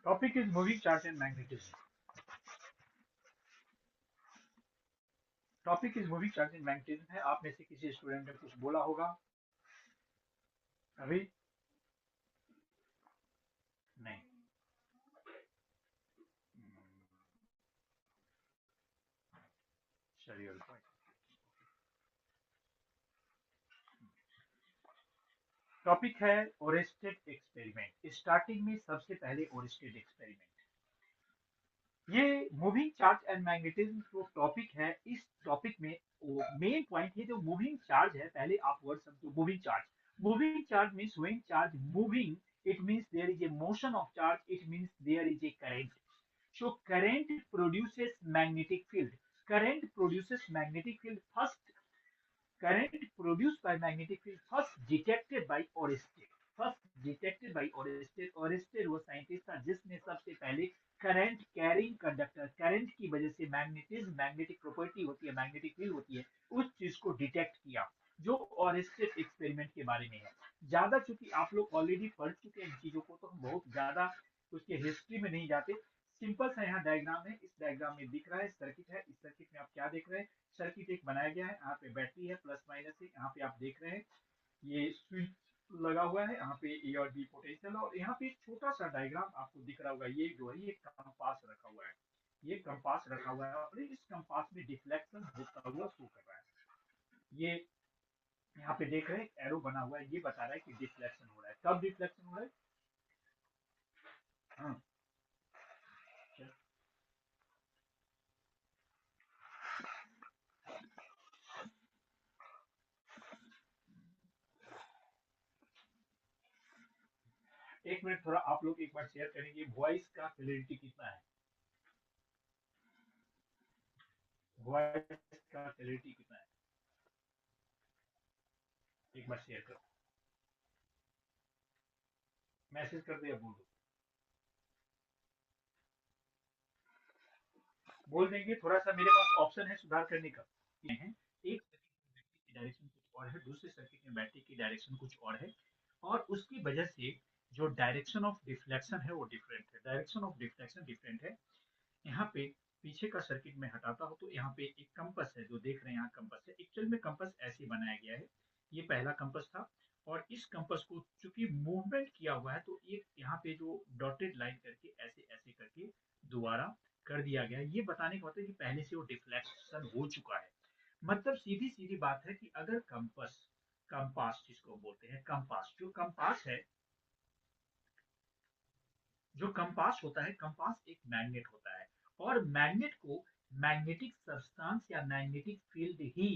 Topic is moving charge and magnetism. Topic is moving charge and magnetism है। आप में से किसी स्टूडेंट ने कुछ बोला होगा अभी? नहीं। चलिए, टॉपिक है ओरेस्टेड एक्सपेरिमेंट। स्टार्टिंग में सबसे पहले ओरेस्टेड एक्सपेरिमेंट, ये मूविंग चार्ज एंड मैग्नेटिज्म जो टॉपिक है, इस टॉपिक में मेन पॉइंट है जो मूविंग चार्ज है। पहले आप वर्ड समझो, moving charge. Moving charge means when charge moving, it means there is a motion of charge, it means there is a current. So current produces magnetic field. Current produces magnetic field first. Current produced by magnetic field first detected by Oersted. First detected by Oersted. Oersted वो scientist था जिसने सबसे पहले current carrying conductor, current की वजह से magnetism, magnetic property होती है, मैग्नेटिक फील्ड होती है, उस चीज को डिटेक्ट किया, जो ऑरेस्टेड एक्सपेरिमेंट के बारे में है। ज्यादा चूंकि आप लोग ऑलरेडी पढ़ चुके हैं इन चीजों को, तो हम बहुत ज्यादा उसके हिस्ट्री में नहीं जाते। सिंपल सा यहाँ डायग्राम है। इस डायग्राम में दिख रहा है सर्किट है। इस सर्किट में आप क्या देख रहे हैं? सर्किट एक बनाया गया है, यहाँ पे बैटरी है, प्लस माइनस है। यहाँ पे आप देख रहे हैं ये स्विच लगा हुआ है, यहाँ पे ए और बी पोटेंशियल, और यहाँ पे एक छोटा सा डायग्राम आपको दिख रहा होगा। ये जो है ये कंपास रखा हुआ है, ये कंपास रखा हुआ है, और इस कंपास में डिफ्लेक्शन होता हुआ शो कर रहा है। ये यहाँ पे देख रहे हैं एरो बना हुआ है, ये बता रहा है कि डिफ्लेक्शन हो रहा है। कब डिफ्लेक्शन हो रहा है? हाँ, एक मिनट, थोड़ा आप लोग एक बार शेयर करेंगे वॉइस का क्लियरिटी कितना है? वॉइस का क्लियरिटी कितना है? एक बार शेयर करो, मैसेज कर दो या बोल दो। बोल देंगे, थोड़ा सा मेरे पास ऑप्शन है सुधार करने का। ये है, एक सर्किट की डायरेक्शन कुछ और है, दूसरे सर्किट में बैटरी की डायरेक्शन कुछ और है, और उसकी वजह से जो डायरेक्शन ऑफ डिफ्लेक्शन है वो डिफरेंट है। डायरेक्शन ऑफ डिफ्लेक्शन डिफरेंट है। यहाँ पे पीछे का सर्किट में हटाता हूँ तो यहाँ पे एक कंपस है, जो देख रहे हैं यहाँ कंपस है। एक्चुअल में कंपस ऐसे बनाया गया है, ये पहला कंपस था, और इस कंपस को चूंकि मूवमेंट किया हुआ है तो एक यहाँ पे जो डॉटेड लाइन करके ऐसे ऐसे करके दोबारा कर दिया गया है। ये बताने का मतलब है कि पहले से वो डिफ्लेक्शन हो चुका है। मतलब सीधी सीधी बात है कि अगर कंपस, कंपास जिसको बोलते हैं कंपास, जो कंपास है, जो कंपास होता है, कंपास एक मैग्नेट होता है, और मैग्नेट को मैग्नेटिक सब्सटेंस या मैग्नेटिक फील्ड ही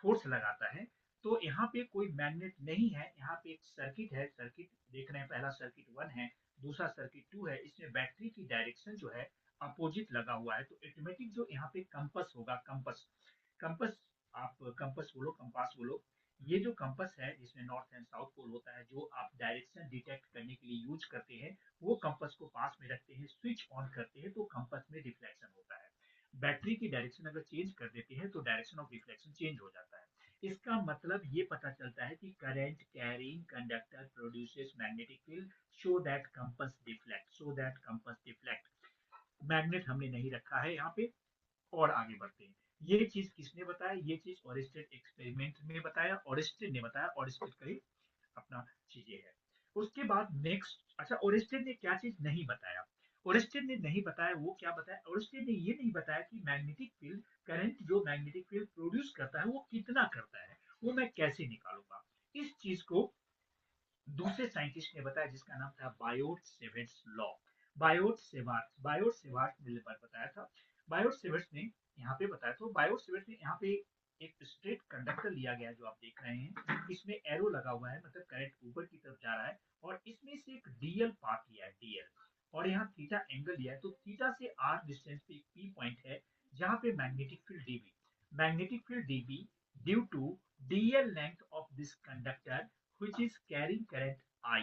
फोर्स लगाता है। तो यहाँ पे कोई मैग्नेट नहीं है। यहाँ पे एक सर्किट है, सर्किट देख रहे हैं, पहला सर्किट 1 है, दूसरा सर्किट 2 है। इसमें बैटरी की डायरेक्शन जो है अपोजिट लगा हुआ है, तो ऑटोमेटिक जो यहाँ पे कंपस होगा, कंपस, कंपस, आप कंपस बोलो, कंपास बोलो, ये जो कंपस है जिसमें नॉर्थ एंड साउथ पोल होता है, जो आप डायरेक्शन डिटेक्ट करने के लिए यूज करते हैं, वो कंपस को पास में रखते हैं, स्विच ऑन करते हैं तो कंपस में रिफ्लेक्शन होता है। बैटरी की डायरेक्शन अगर चेंज कर देते हैं तो डायरेक्शन ऑफ रिफ्लेक्शन चेंज हो जाता है। इसका मतलब ये पता चलता है कि current carrying conductor produces magnetic field, show that compass deflect, so that compass deflect. Magnet हमने नहीं रखा है यहाँ पे। और आगे बढ़ते हैं। ये चीज किसने बताया? ये चीज ऑरेस्टेड एक्सपेरिमेंट में बताया, ऑरेस्टेड ने बताया। ऑरेस्टेड का ही अपना चीजें है। उसके बाद नेक्स्ट, अच्छा ओरेस्टेड ने क्या चीज नहीं बताया? ओरेस्टेड ने नहीं बताया, वो क्या बताया? ओरेस्टेड ने ये नहीं बताया कि मैग्नेटिक फील्ड, करंट जो मैग्नेटिक फील्ड प्रोड्यूस करता है वो कितना करता है, वो मैं कैसे निकालूंगा। इस चीज को दूसरे साइंटिस्ट ने बताया जिसका नाम था Biot Savart's law. Biot Savart's ने बताया था। बायोट सेवर्ट्स ने यहाँ पे बताया, तो बायोट सेवर्ट्स ने यहाँ पे एक स्ट्रेट कंडक्टर लिया गया जो आप देख रहे हैं, इसमें एरो लगा हुआ है, मतलब करंट ऊपर की तरफ जा रहा है, और इसमें से एक डीएल पाथ लिया है, डीएल, और यहाँ थीटा एंगल लिया है, तो थीटा से आर डिस्टेंस पे एक पी पॉइंट है जहाँ पे magnetic field d B, magnetic field d B due to dl length of this conductor which is carrying current I,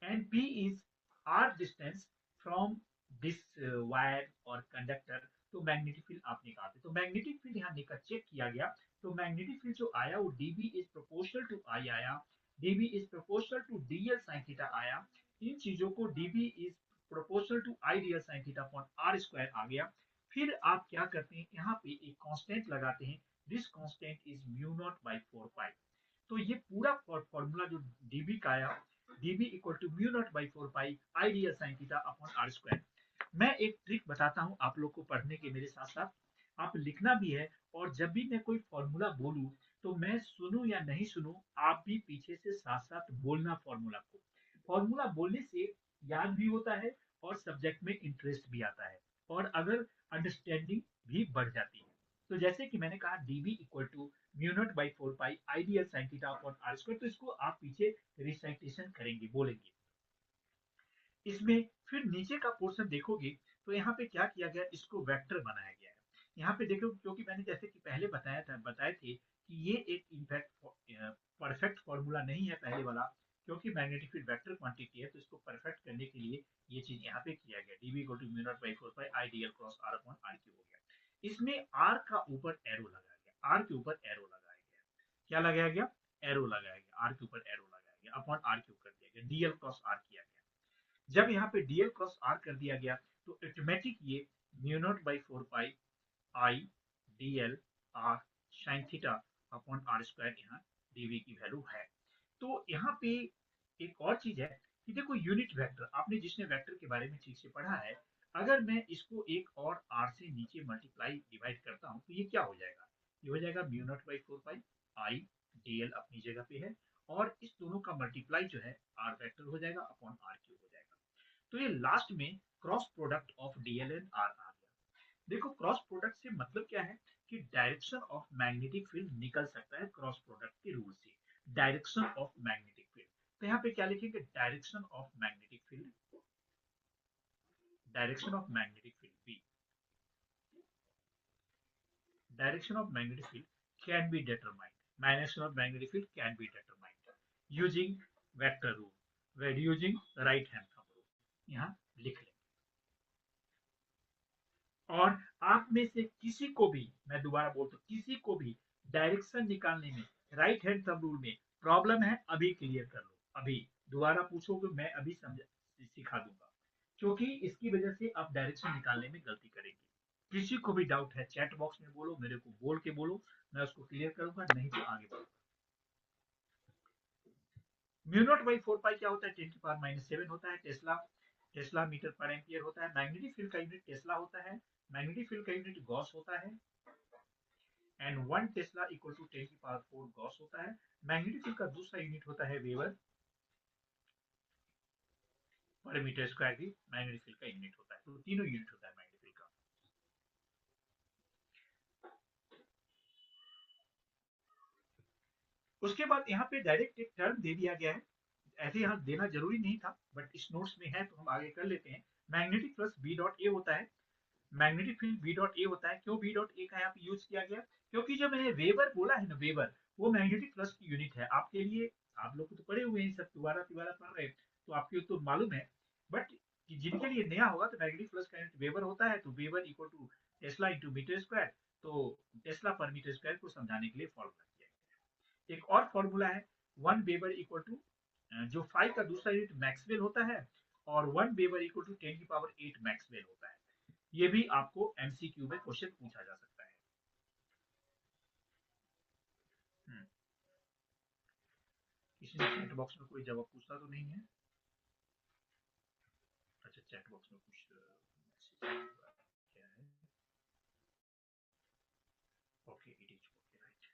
and P is R distance from this wire or conductor। तो magnetic field आप निकालते, तो magnetic field यहाँ निकल check किया गया, तो magnetic field जो आया वो dB is proportional to I आया, dB is proportional to dl sin theta आया। इन चीजों को dB is proportional to I D L sine theta upon are square आ गया। फिर आप क्या करते हैं, यहाँ पे एक कांस्टेंट लगाते हैं, this constant is mu naught by 4 pi. तो ये पूरा फॉर्मूला जो dB का आया, dB equal to mu naught by 4 pi I D L sine theta upon are square. मैं एक ट्रिक बताता हूँ आप लोग को पढ़ने के मेरे साथ साथ, आप लिखना भी है, और जब भी मैं कोई फॉर्मूला बोलूँ तो मैं सुनूं या नहीं सुनूं, आप भी पीछे से साथ साथ बोलना फॉर्मूला को। फॉर्मूला बोलने से याद भी होता है और सब्जेक्ट में इंटरेस्ट भी आता है, और अगर अंडरस्टैंडिंग भी बढ़ जाती है। तो जैसे कि मैंने कहा dB equal to mu naught by 4 pi ideal sine theta upon are square, तो इसको आप पीछे रिसाइटेशन करेंगे, बोलेंगे इसमें। फिर नीचे का पोर्शन देखोगे तो यहाँ पे क्या किया गया, इसको वेक्टर बनाया गया है। यहाँ पे देखो, क्योंकि मैंने जैसे कि पहले बताए थे कि ये एक इनफैक्ट परफेक्ट फॉर्मूला नहीं है पहले वाला, क्योंकि मैग्नेटिक फील्ड वेक्टर क्वांटिटी है, तो इसको परफेक्ट करने के लिए ये चीज यहाँ पे किया गया, dB equal to mu naught by 4 pi I D l cross r upon r cube हो गया। इसमें आर का ऊपर एरो लगाया गया, आर के ऊपर एरो लगाया गया, क्या लगाया गया, एरो लगाया गया, आर के ऊपर एरो लगाया गया, अपॉन आर क्यूब कर दिया गया, डीएल क्रॉस आर किया गया। जब यहाँ पे डीएल क्रॉस आर कर दिया गया तो ऑटोमेटिक ये mu naught by 4 pi I D l r sine theta upon are square यहाँ डीवी की वैल्यू है। तो यहाँ पे एक और चीज है कि देखो, यूनिट वेक्टर, आपने जिसने वेक्टर के बारे में ठीक से पढ़ा है, अगर मैं इसको एक और आर से नीचे मल्टीप्लाई डिवाइड करता हूँ तो ये क्या हो जाएगा, ये हो जाएगा mu naught by 4 pi I D L अपनी जगह पे है, और इस दोनों का मल्टीप्लाई जो है आर वेक्टर हो जाएगा अपॉन आर क्यूब हो जाएगा। तो ये लास्ट में cross product of DL and R आ गया। देखो, क्रॉस प्रोडक्ट से मतलब क्या है कि डायरेक्शन ऑफ मैग्नेटिक फील्ड निकल सकता है क्रॉस प्रोडक्ट के रूल से, डायरेक्शन ऑफ मैग्नेटिक फील्ड। तो यहाँ पे क्या लिखेंगे, direction of magnetic field, direction of magnetic field B, direction of magnetic field can be determined, direction of magnetic field can be determined using vector rule, where using right hand thumb rule, यहाँ लिख लें। और आप में से किसी को भी, मैं दोबारा बोलता हूँ, किसी को भी डायरेक्शन निकालने में राइट हैंड थंब रूल में प्रॉब्लम है, अभी क्लियर कर लो, अभी दोबारा पूछोगे मैं अभी समझा सिखा दूंगा, क्योंकि इसकी वजह से आप डायरेक्शन निकालने में गलती करेंगे। किसी को भी डाउट है चैट बॉक्स में बोलो, मेरे को बोल के बोलो, मैं उसको क्लियर करूंगा, नहीं तो आगे बढ़ूंगा। म्यू नॉट बाई 4 पाई क्या होता है, 10 की पावर -7 होता है, टेस्ला, टेस्ला मीटर पर एम्पियर होता है। मैग्नेटिक फील्ड का यूनिट टेस्ला होता है, मैग्नेटिक फील्ड का यूनिट गॉस होता है, एंड 1 टेस्ला इक्वल टू 10 की पावर 4 गॉस होता है। मैग्नेटिक फील्ड का दूसरा यूनिट होता है वेबर पर मीटर स्क्वायर, भी मैग्नेटिक फील्ड का यूनिट होता है, तो तीनों यूनिट होता है मैग्नेटिक फील्ड का। उसके बाद यहाँ पे डायरेक्ट एक टर्म दे दिया गया है, ऐसे यहाँ देना जरूरी नहीं था, बट इस नोट्स में है तो हम आगे कर लेते हैं। Magnetic flux B dot A होता है, magnetic field B dot A होता है। क्यों बी डॉट ए का यहाँ पे यूज किया गया, क्योंकि जो मैंने वेबर बोला है ना, वेबर वो मैग्नेटिक प्लस की यूनिट है। आपके लिए, आप लोग तो पढ़े हुए हैं सब, दोबारा दोबारा पढ़ रहे हैं तो आपको तो मालूम है, बट जिनके लिए नया होगा तो मैग्नेटिक प्लस का यूनिट वेबर होता है, तो weber equal to tesla into metre square, तो टेस्ला पर मीटर स्क्वायर को समझाने के लिए फॉर्मूला किया गया। एक और फॉर्मूला है 1 वेबर इक्वल टू, जो 5 का दूसरा यूनिट मैक्सवेल होता है, और 1 वेबर इक्वल टू 10 की पावर 8 मैक्सवेल होता है। ये भी आपको एमसीक्यू में क्वेश्चन पूछा जा सकता है। हम्म, किसी ने चैट बॉक्स में कोई जवाब पूछता तो नहीं है, अच्छा चैट बॉक्स में कुछ मैसेज क्या है, okay it is okay right,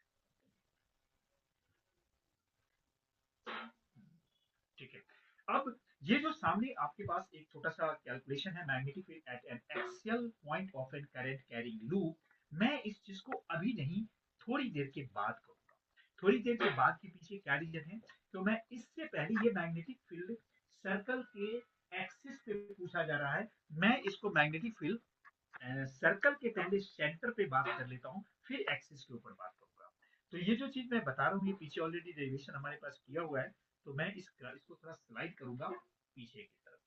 ठीक है। अब ये जो सामने आपके पास एक छोटा सा कैलकुलेशन है, magnetic field at an axial point of an current carrying loop, मैं इस चीज को अभी नहीं, थोड़ी देर के बाद करूंगा। थोड़ी देर के बाद के पीछे क्या रीजन है, तो मैं इससे पहले ये मैग्नेटिक फील्ड सर्कल के एक्सिस पे पूछा जा रहा है, मैं इसको मैग्नेटिक फील्ड सर्कल के पहले सेंटर पे बात कर लेता हूँ, फिर एक्सिस के ऊपर बात करूंगा। तो ये जो चीज मैं बता रहा हूँ, ये पीछे ऑलरेडी डेरिवेशन हमारे पास किया हुआ है, तो मैं इसको थोड़ा स्लाइड करूंगा पीछे की तरफ।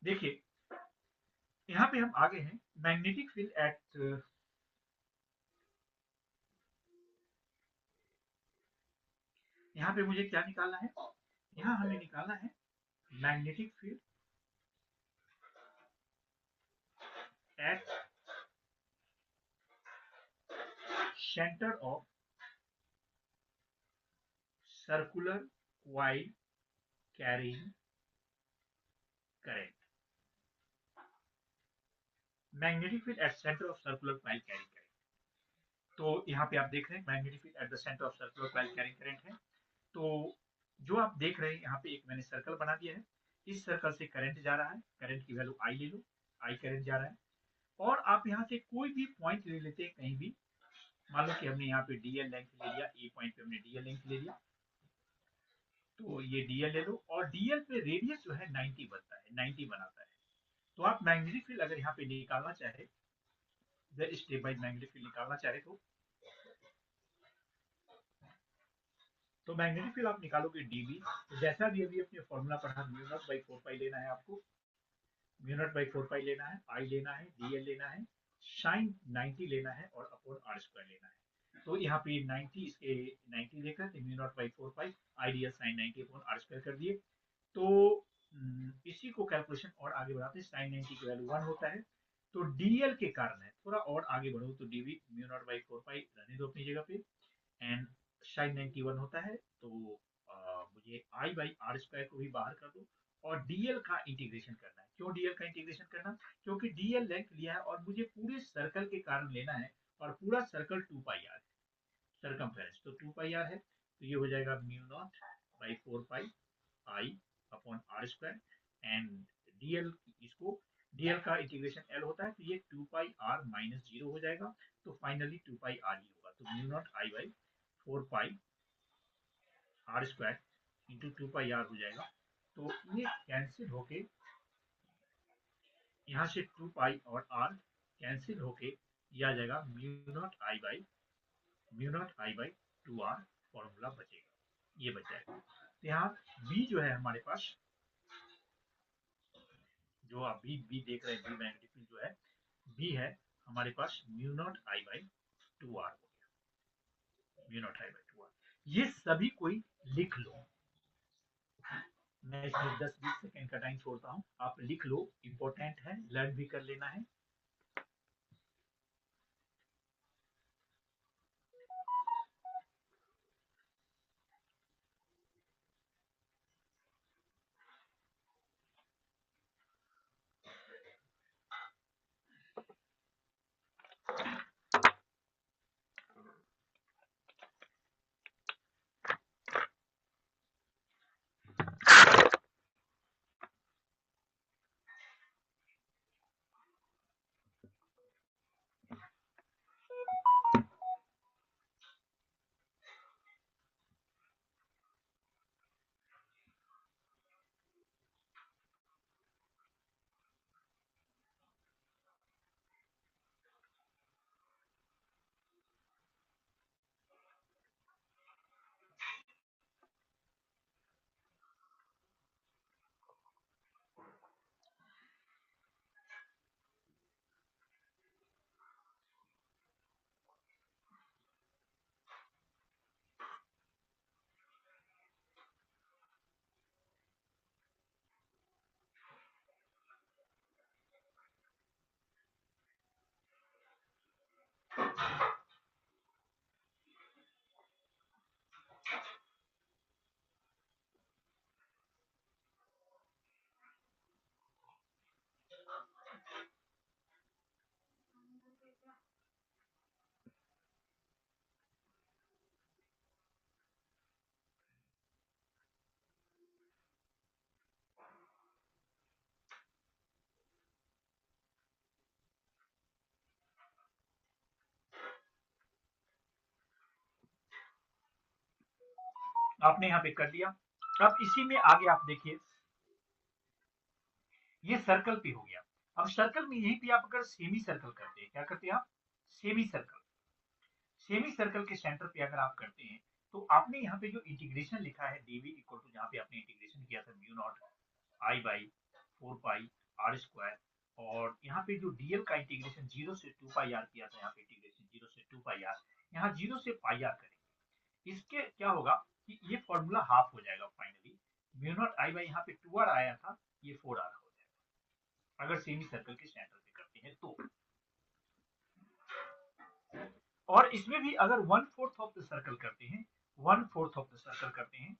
देखिए यहाँ पे हम आगे हैं मैग्नेटिक फील्ड एट, यहाँ पे मुझे क्या निकालना है, यहाँ हमें निकालना है magnetic field at centre of circular coil carrying current. Magnetic field at centre of circular coil carrying current. तो यहाँ पे आप देख रहे हैं magnetic field at the centre of circular coil carrying current है। तो जो आप देख रहे हैं यहाँ पे एक मैंने सर्कल बना दिया है, इस सर्कल से करंट जा रहा है, करंट की वैल्यू आई ले लो, आई करंट जा रहा है। और आप यहाँ से कोई भी पॉइंट ले लेते हैं कहीं भी, मान लो कि हमने यहाँ पे डीएल लेंथ ले लिया, ए पॉइंट पे हमने डीएल लेंथ ले लिया, तो ये डीएल ले लो और डीएल पे रेडियस जो है 90 बनता है, 90 बनाता है। तो आप मैग्नेटिक फील्ड अगर यहाँ पे निकालना चाहे, स्टेप बाय मैग्नेटिक फील्ड निकालना चाहे तो मैग्नेटिक फील्ड आप निकालोगे डीबी, तो जैसा भी अभी अपने फॉर्मूला पढ़ा म्यू नॉट बाई 4 पाई लेना है आपको, म्यू नॉट बाई 4 पाई लेना है, आई लेना है, डीएल लेना है, साइन 90 लेना है और अपॉन आर स्क्वायर लेना है। तो यहाँ पे 90 इसके 90 लेकर mu naught by 4 pi I D L sine 90 upon are square कर दिए। तो इसी को कैलकुलेशन और आगे बढ़ाते हैं, साइन 90 की वैल्यू 1 होता है। तो डीएल के कारण है, थोड़ा और आगे बढ़ो तो डीवी म्यू नॉट बाई 4 पाई रहने दो अपनी जगह पे, एंड साइन 91 होता है। तो मुझे आई बाई आर स्क्वायर को भी बाहर कर दो और डीएल का इंटीग्रेशन करना है। क्यों डीएल का इंटीग्रेशन करना, क्योंकि डीएल लेंथ लिया है और मुझे पूरे सर्कल के कारण लेना है, और पूरा सर्कल 2 पाई आर है, सरकमफेरेंस तो 2 पाई आर है। तो ये हो जाएगा mu naught by 4 pi I upon are square, and DL इसको, डीएल का इंटीग्रेशन एल होता है, तो ये 2 पाई आर माइनस 0 हो जाएगा। तो फाइनली 2 पाई आर ही होगा, तो mu naught I by 4 pi R square into 2 pi R हो जाएगा। तो ये कैंसिल होके यहाँ से 2 पाई और आर कैंसिल होके ये आ जाएगा mu naught I by 2 R, formula बचेगा, ये बच जाएगा। तो यहाँ बी जो है हमारे पास, जो आप बी देख रहे हैं, बी मैग्नेटिक फील्ड जो है बी है हमारे पास mu naught I by 2 R हो गया, mu naught I by 2 R. ये सभी कोई लिख लो, मैं इसमें 10-20 सेकेंड का टाइम छोड़ता हूँ, आप लिख लो, इंपॉर्टेंट है, लर्न भी कर लेना है। आपने यहाँ पे कर लिया। अब इसी में आगे आप देखिए, ये सर्कल पे हो गया। अब सर्कल में यहीं पे आप अगर सेमी सर्कल करते हैं, क्या करते हैं आप, सेमी सर्कल, सेमी सर्कल के सेंटर पे अगर आप करते हैं, तो आपने यहाँ पे जो इंटीग्रेशन लिखा है डीवी इक्वल टू, जहाँ पे आपने इंटीग्रेशन किया था mu naught I by 4 pi R square, और यहाँ पे जो डीएल का इंटीग्रेशन 0 से 2 पाई आर किया था, यहाँ पे इंटीग्रेशन 0 से 2 पाई आर, यहाँ 0 से पाई आर करेंगे। इसके क्या होगा कि ये फॉर्मूला हाफ हो जाएगा finally, mu naught I by यहाँ पे 2 आर आया था, ये 4 आर हो जाएगा अगर सेमी सर्कल के सेंटर पे करते हैं तो। और इसमें भी अगर 1/4 ऑफ द सर्कल करते हैं, 1/4 ऑफ द सर्कल करते हैं,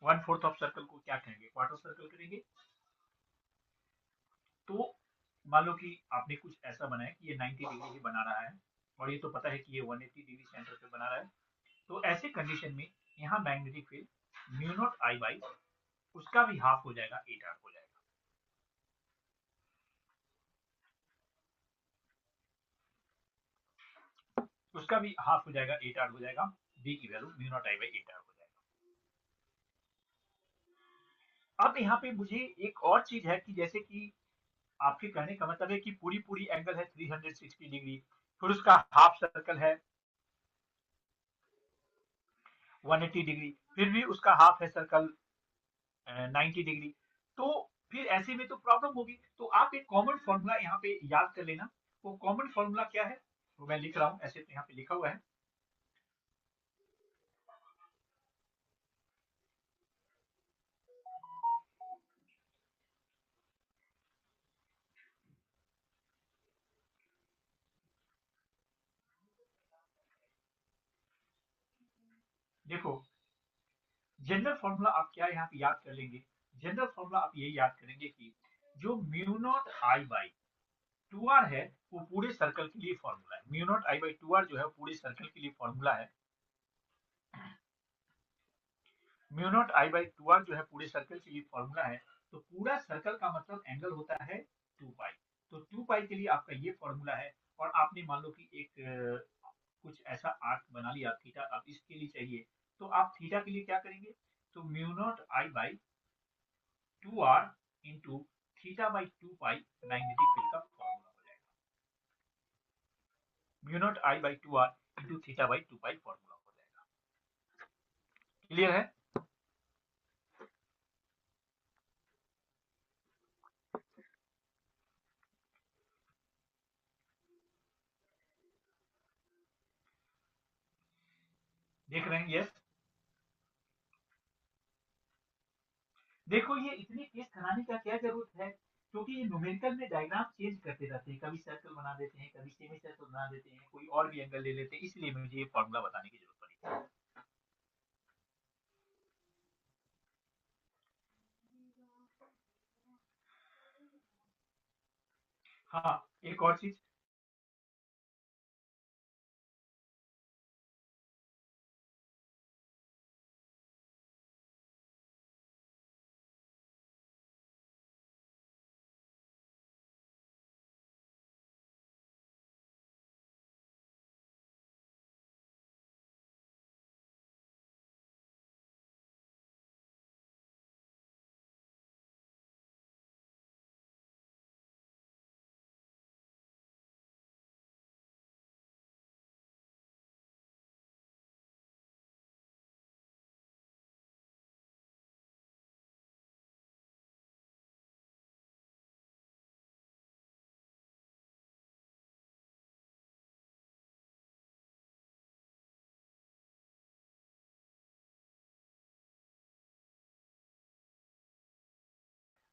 1/4 ऑफ सर्कल को क्या कहेंगे, क्वार्टर सर्कल करेंगे। तो मान लो कि आपने कुछ ऐसा बनाया कि ये 90 डिग्री ही बना रहा है, और ये तो पता है कि ये 180 डिग्री सेंटर पे बना रहा है, तो ऐसे कंडीशन में यहाँ magnetic field mu naught I by उसका भी हाफ हो जाएगा, 8 आर हो जाएगा। उसका भी हाफ हो जाएगा, 8 आर हो जाएगा, बी की value mu naught I by 8 R हो जाएगा। अब यहाँ पे मुझे एक और चीज है कि जैसे कि आपके कहने का मतलब है कि पूरी पूरी एंगल है 360 डिग्री, फिर उसका हाफ सर्कल है 180 डिग्री, फिर भी उसका हाफ है सर्कल 90 डिग्री, तो फिर ऐसे में तो प्रॉब्लम होगी। तो आप एक कॉमन फॉर्मूला यहाँ पे याद कर लेना। वो कॉमन फॉर्मूला क्या है, वो मैं लिख रहा हूँ, ऐसे तो यहाँ पे लिखा हुआ है। देखो, जनरल फॉर्मूला आप क्या यहाँ पे याद कर लेंगे, जनरल फॉर्मूला आप ये याद करेंगे कि जो mu naught I by 2r है वो पूरे सर्कल के लिए फॉर्मूला है। Mu naught I by 2r जो है पूरे सर्कल के लिए फॉर्मूला है। Mu naught I by 2r जो है पूरे सर्कल के लिए फॉर्मूला है। तो पूरा सर्कल का मतलब एंगल होता है 2 पाई, तो 2 पाई के लिए आपका ये फॉर्मूला है। और आपने मान लो कि एक कुछ ऐसा आर्क बना लिया थीटा, अब इसके लिए चाहिए, तो आप थीटा के लिए क्या करेंगे, तो mu naught I by 2r into theta by 2 pi magnetic field का फॉर्मूला हो जाएगा। Mu naught I by 2r into theta by 2 pi formula हो जाएगा। क्लियर है। देख रहे हैं, यस। देखो, ये इतनी केस कराने का क्या जरूरत है, क्योंकि ये न्यूमेरिकल में डायग्राम चेंज करते रहते हैं, कभी सर्कल बना देते हैं, कभी सेमी सर्कल बना देते हैं, कोई और भी एंगल ले लेते हैं, इसलिए मुझे ये फॉर्मूला बताने की जरूरत पड़ी। हाँ, एक और चीज,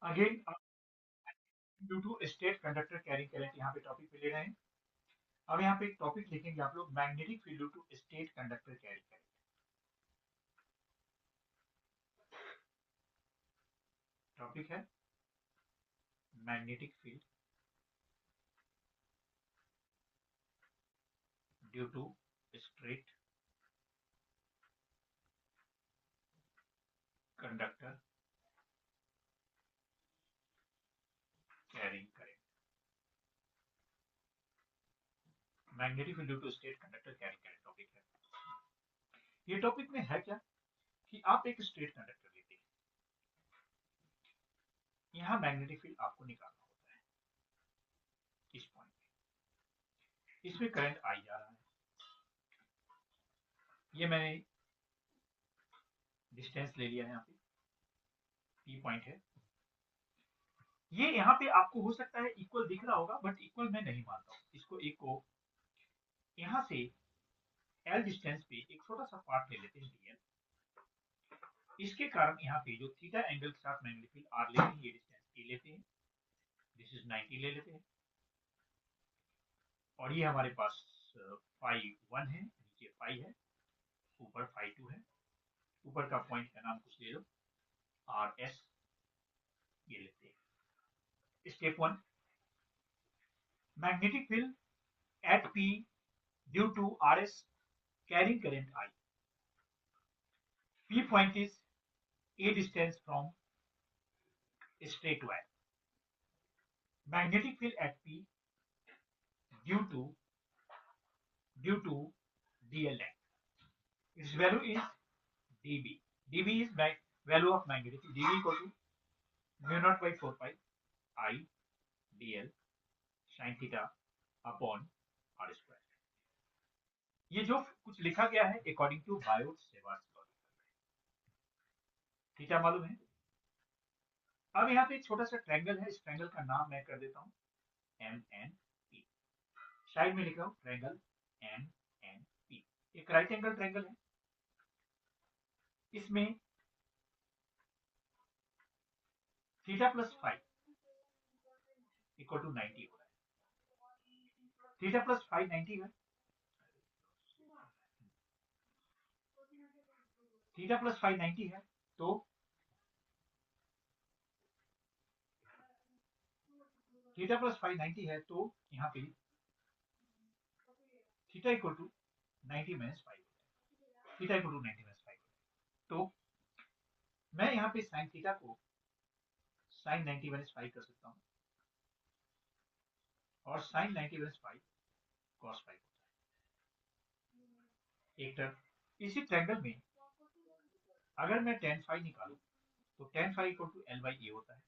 again due to state conductor carrying current, यहाँ पे टॉपिक पे ले रहे हैं। अब यहाँ पे एक टॉपिक लिखेंगे आप लोग, magnetic field due to state conductor carrying current. Topic है magnetic field due to straight conductor carrying current. Magnetic field due to state conductor carrying current topic है। ये टॉपिक में है क्या कि आप एक स्ट्रेट कंडक्टर लेते हैं, यहाँ मैग्नेटिक फील्ड आपको निकालना होता है इस पॉइंट पे, इसमें करंट आई जा रहा है, ये मैंने डिस्टेंस ले लिया है, यहाँ पे पी पॉइंट है, ये यहाँ पे आपको हो सकता है इक्वल दिख रहा होगा, बट इक्वल मैं नहीं मानता हूँ इसको। एक को यहाँ से एल डिस्टेंस पे एक छोटा सा पार्ट ले लेते हैं डीएल। इसके कारण यहाँ पे जो थीटा एंगल के साथ मैग्नेटिक फील्ड आर लेते हैं, ये डिस्टेंस ए लेते हैं, दिस इज 90 ले लेते हैं, और ये हमारे पास फाई 1 है, नीचे फाई है, ऊपर फाई 2 है। ऊपर का पॉइंट का नाम कुछ ले लो, आर एस, ये लेते हैं। Step 1, magnetic field at P due to R S carrying current I. P point is a distance from straight wire. Magnetic field at P due to dl length. Its value is dB. dB is value of magnetic field. dB equal to mu naught by 4 pi I dl sin theta upon r square. ये जो कुछ लिखा गया है according to Biot Savart law, theta मालूम है। अब यहाँ पे एक छोटा सा ट्रायंगल है, इस ट्रायंगल का नाम मैं कर देता हूँ एम एन पी। साइड में लिखा हूँ ट्रायंगल एम एन पी। एक राइट एंगल ट्रायंगल है, इसमें theta plus five equal to 90 हो रहा है। थीटा प्लस फाइव 90 है, थीटा प्लस फाइव 90 है, तो थीटा प्लस फाइव 90 है, तो यहाँ पे theta equal to 90 minus five, theta equal to 90 minus five. तो मैं यहाँ पे साइन थीटा को साइन 90 माइनस फाइव कर सकता हूँ, और sine 90 minus five cos five होता है एक टर्म। इसी ट्रायंगल में अगर मैं tan फाइव निकालूं तो tan five equal to L by A होता है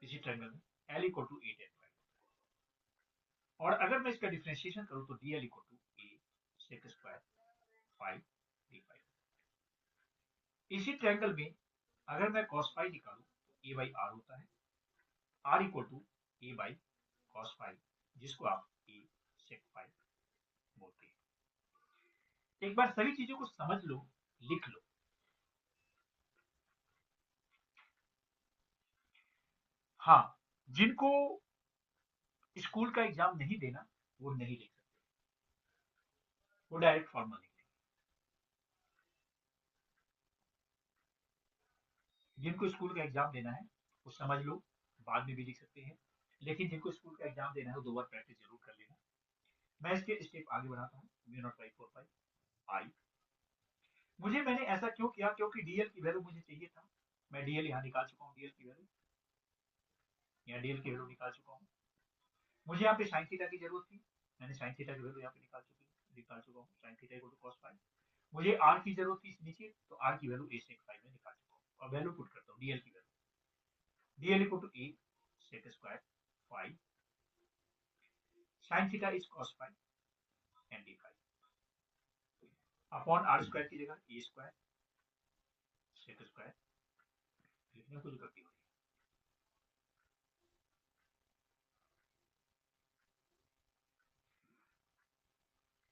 इसी ट्रायंगल में, L equal to A tan five. और अगर मैं इसका डिफरेंशिएशन करूं तो D L equal to A sec square five D five. इसी ट्रायंगल में अगर मैं cos फाइव निकालूं तो ए बाई आर होता है, R equal to A by cos five, जिसको आप ए सेक फाइव बोलते हैं। एक बार सभी चीजों को समझ लो, लिख लो। हाँ, जिनको स्कूल का एग्जाम नहीं देना वो नहीं लिख सकते, वो डायरेक्ट फॉर्मूला लिख लेंगे। जिनको स्कूल का एग्जाम देना है वो समझ लो, बाद में भी लिख सकते हैं, लेकिन जिनको स्कूल का एग्जाम देना है वो 2 बार प्रैक्टिस जरूर कर लेना। मैं इसके स्टेप आगे बढ़ाता हूँ। म्यू नॉट बाई 4 पाई आई। मुझे मैंने ऐसा क्यों किया, क्योंकि डीएल की वैल्यू मुझे चाहिए था। मैं डीएल यहाँ निकाल चुका हूँ, डीएल की वैल्यू यहाँ, डीएल की वैल्यू निकाल चुका हूँ। मुझे यहाँ पे साइन थीटा की जरूरत थी, मैंने साइन थीटा की वैल्यू यहाँ पे निकाल चुका हूँ, sine theta equal to cos five. मुझे आर की जरूरत थी इस नीचे, तो आर की वैल्यू ए सेक फाइव में निकाल चुका हूँ, और वैल्यू पुट करता हूँ डीएल की value, DL equal to A sec square five sine theta is cos five and D five upon are square की जगह ए स्क्वायर सेक स्क्वायर, लिखने कुछ गलती हो रही है,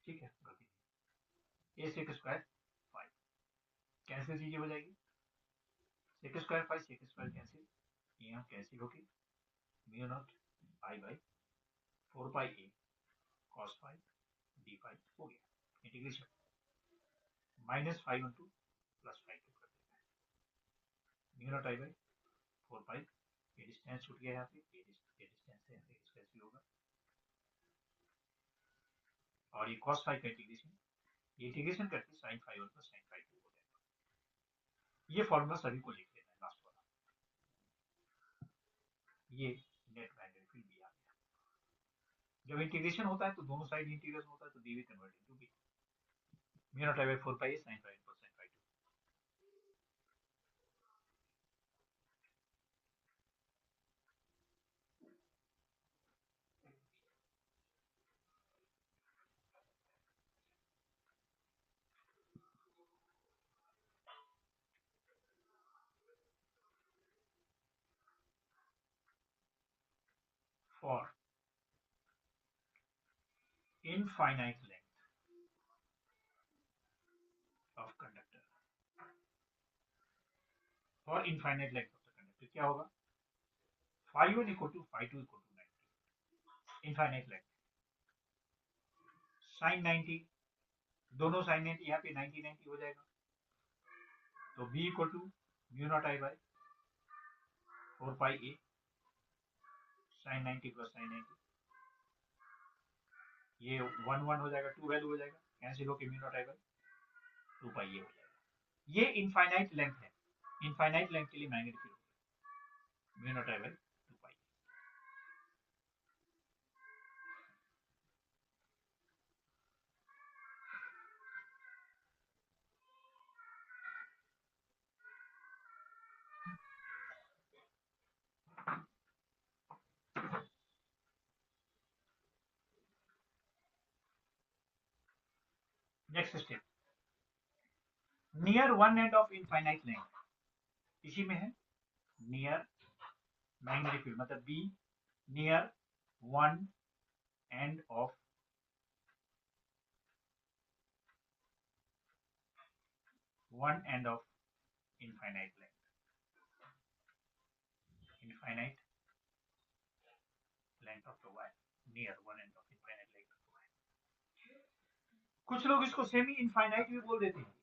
ठीक है, गलती A sec square five cancel चीजें हो जाएगी, sec square five sec square cancel, यहाँ कैंसिल होगी, mu naught I by 4 pi A cos five D five हो गया। Integration minus five into plus five कर देना है, mu naught I by 4 pi, ये डिस्टेंस छूट गया यहाँ पे, ये डिस्टेंस है, कैंसिल होगा, और ये cos फाइव का इंटीग्रेशन, ये इंटीग्रेशन करके sin five one plus sin five two हो जाएगा। ये फॉर्मूला सभी को लिख लेना है लास्ट वाला, ये नेट मैग्नेटिक फील्ड भी आ गया। जब इंटीग्रेशन होता है तो दोनों साइड इंटीग्रेशन होता है तो DV convert into B, mu naught I by 4 pi sin five plus sin five टू। for infinite length of conductor, for infinite length of the conductor क्या होगा, phi1 equal to phi2 equal to 90, infinite length sin 90, दोनों sin 90 यहाँ पे 90 90 हो जाएगा, तो b equal to mu naught I by 4 pi a sin 90 plus sin 90, ये 1 1 हो जाएगा, 2 वैल्यू हो जाएगा, कैंसिल होके mu naught I by 2 pi a हो जाएगा। ये इनफाइनाइट लेंथ है, इनफाइनाइट लेंथ के लिए magnetic field mu naught I by 2 pi. Next step, near one end of infinite length, इसी में है नियर मैग्नेटिक फील्ड, मतलब be near one end of infinite length, infinite length of the wire, near one end of infinite length of the wire। कुछ लोग इसको semi infinite भी बोल देते हैं,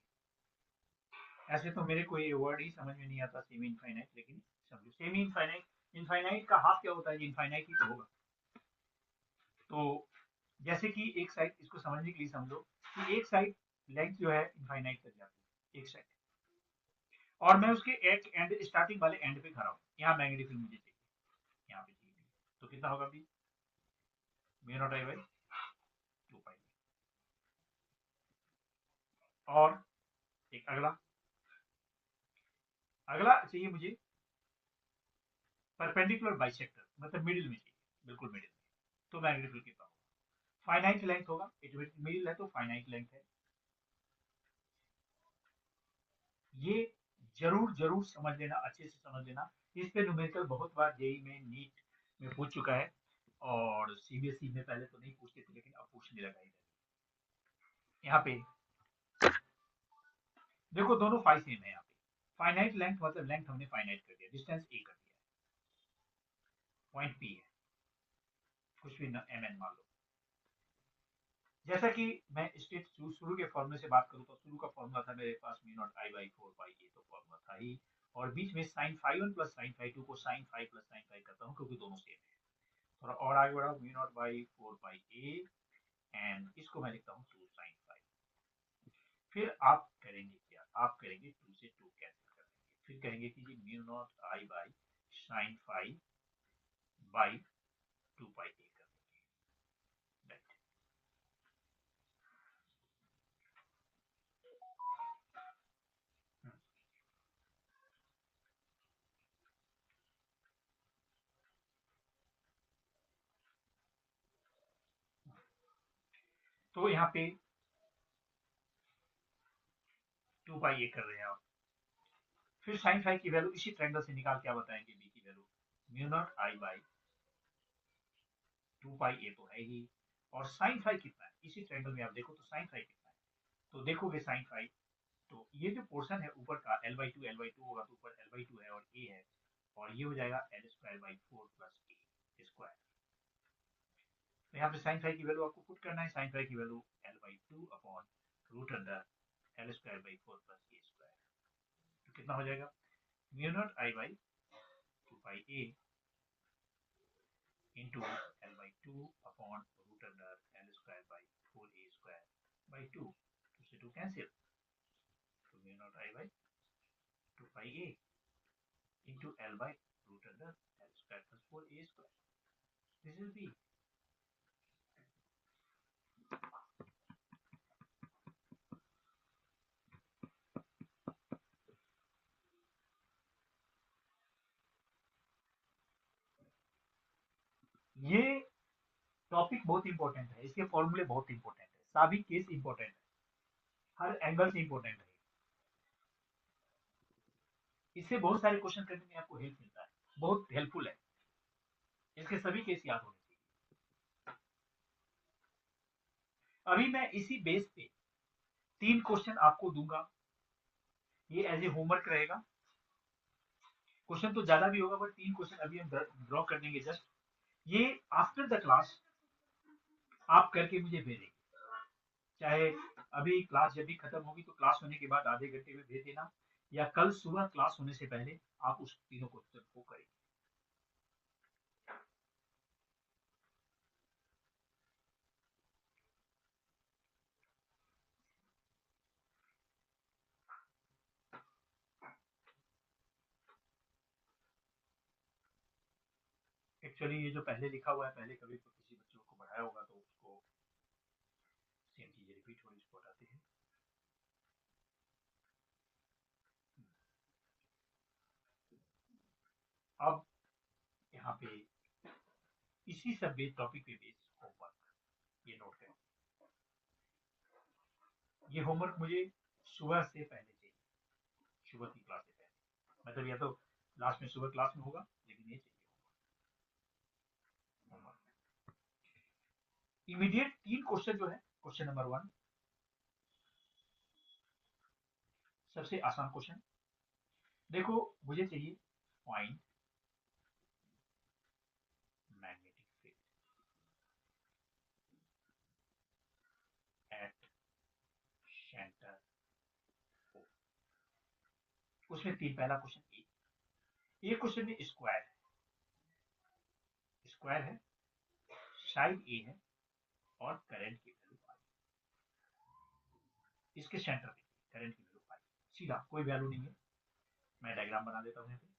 ऐसे तो मेरे को ये वर्ड ही समझ में नहीं आता सेमी इनफाइनाइट, लेकिन समझो सेमी इनफाइनाइट, इनफाइनाइट का हाफ क्या होता है, इनफाइनाइट ही तो होगा। तो जैसे कि एक साइड, इसको समझने के लिए समझो कि एक साइड लेंथ जो है इनफाइनाइट तक जाती है, एक साइड, और मैं उसके एक एंड, स्टार्टिंग वाले एंड पे खड़ा हूँ, यहाँ मैग्नेटिक फील्ड मुझे चाहिए, यहाँ पे चाहिए, तो कितना होगा भी म्यू नॉट आई बाई 2 पाई। और एक अगला चाहिए मुझे परपेंडिकुलर बाइसेक्टर, मतलब मिडिल में चाहिए, बिल्कुल मिडिल में, तो मैग्नेटिक फील्ड कितना होगा, फाइनाइट लेंथ होगा, मिडिल है तो फाइनाइट लेंथ है। ये जरूर जरूर समझ लेना, अच्छे से समझ लेना, इस पे न्यूमेरिकल बहुत बार जेई में, नीट में पूछ चुका है, और सीबीएसई में पहले तो नहीं पूछते थे, लेकिन अब पूछने लगा इधर। यहाँ पे देखो दोनों फाइ सेम है, यहाँ पे फाइनाइट लेंथ मतलब लेंथ हमने फाइनाइट कर दिया, डिस्टेंस ए कर दिया, पॉइंट पी है, कुछ भी एम एन मान लो। जैसा कि मैं स्टेट शुरू के फॉर्मूले से बात करूं, तो शुरू का फॉर्मूला था मेरे पास mu naught I by 4 pi A, तो फॉर्मूला था ही, और बीच में sine phi 1 plus sine phi 2 को sine phi plus sine phi करता हूं, क्योंकि दोनों सेम है। थोड़ा और आगे बढ़ाओ, mu naught by 4 pi A, and इसको मैं लिखता हूँ 2 साइन फाई। फिर आप करेंगे क्या, आप करेंगे 2 से 2 कैंसिल करेंगे, फिर कहेंगे कि जी mu naught I by sine phi by 2 pi A कर देंगे। तो यहाँ पे 2 पाई ए कर रहे हैं आप, फिर साइन फाई की वैल्यू इसी ट्रायंगल से निकाल के बताएंगे बी की value, mu naught I by 2 pi A तो है ही, और साइन फाई कितना है, इसी ट्रायंगल में आप देखो तो साइन फाई कितना है, तो देखोगे साइन फाई, तो ये जो पोर्शन है ऊपर का एल बाई टू होगा, तो ऊपर एल बाई टू है और ए है, और ये हो जाएगा L square by 4 plus A square. तो यहाँ पे साइन फाई की वैल्यू आपको पुट करना है, साइन फाई की value L by two upon root under L square by 4 plus A square, तो कितना हो जाएगा mu naught I by 2 pi A into L by 2 upon root under L square by 4a square by 2. 2 से 2 cancel. So mu naught I by 2 pi a into L by root under L square plus 4a square. This is B. ये topic बहुत important है, इसके फॉर्मूले बहुत important है, सभी case important है, हर एंगल से इंपॉर्टेंट है, इससे बहुत सारे क्वेश्चन करने में आपको हेल्प मिलता है, बहुत हेल्पफुल है। इसके के सभी केस याद होने चाहिए। अभी मैं इसी बेस पे 3 क्वेश्चन आपको दूंगा, ये एज ए होमवर्क रहेगा। क्वेश्चन तो ज्यादा भी होगा, बट 3 क्वेश्चन अभी हम ड्रॉ कर देंगे जस्ट। ये आफ्टर द क्लास आप करके मुझे भेजेंगे, चाहे अभी क्लास जब भी खत्म होगी तो क्लास होने के बाद आधे घंटे में भेज देना, या कल सुबह क्लास होने से पहले आप उस तीनों क्वेश्चन को करेंगे। एक्चुअली ये जो पहले लिखा हुआ है, पहले कभी किसी बच्चों को पढ़ाया होगा तो उसको सेम चीजें रिपीट हो रही, उसको बताते हैं। अब यहाँ पे इसी सब टॉपिक पे बेस्ड होमवर्क, ये नोट करें। ये होमवर्क मुझे सुबह से पहले चाहिए, सुबह की क्लास से पहले, मतलब या तो लास्ट में सुबह क्लास में होगा, लेकिन ये चाहिए होमवर्क। इमीडिएट 3 क्वेश्चन जो है, क्वेश्चन नंबर 1 सबसे आसान क्वेश्चन। देखो, मुझे चाहिए find magnetic field at centre O। उसमें 3, पहला क्वेश्चन ए क्वेश्चन में स्क्वायर है, साइड ए है, और करंट की वैल्यू आई। इसके सेंटर पे करंट की वैल्यू आई, सीधा कोई वैल्यू नहीं है। मैं डायग्राम बना देता हूँ यहाँ पे।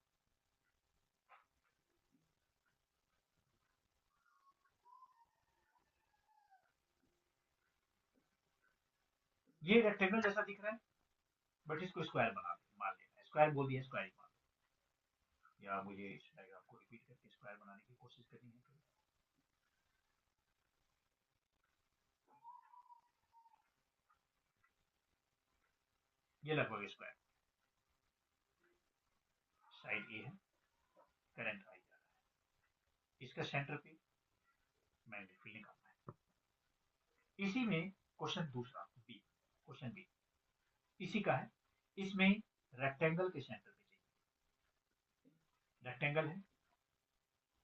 ये रेक्टेंगल जैसा दिख रहा है, बट इसको स्क्वायर मान लेना है, स्क्वायर बोल दिया, स्क्वायर ही मान लो। या मुझे इस डायग्राम को रिपीट करके स्क्वायर बनाने की कोशिश करनी है तो ये लगभग स्क्वायर, साइड ए है, करंट आई जा रहा है, इसका सेंटर पे मैग्नेटिक फील्ड निकालना है। इसी में क्वेश्चन दूसरा बी, क्वेश्चन बी इसी का है। इसमें रेक्टेंगल के सेंटर पे चाहिए, रेक्टेंगल है,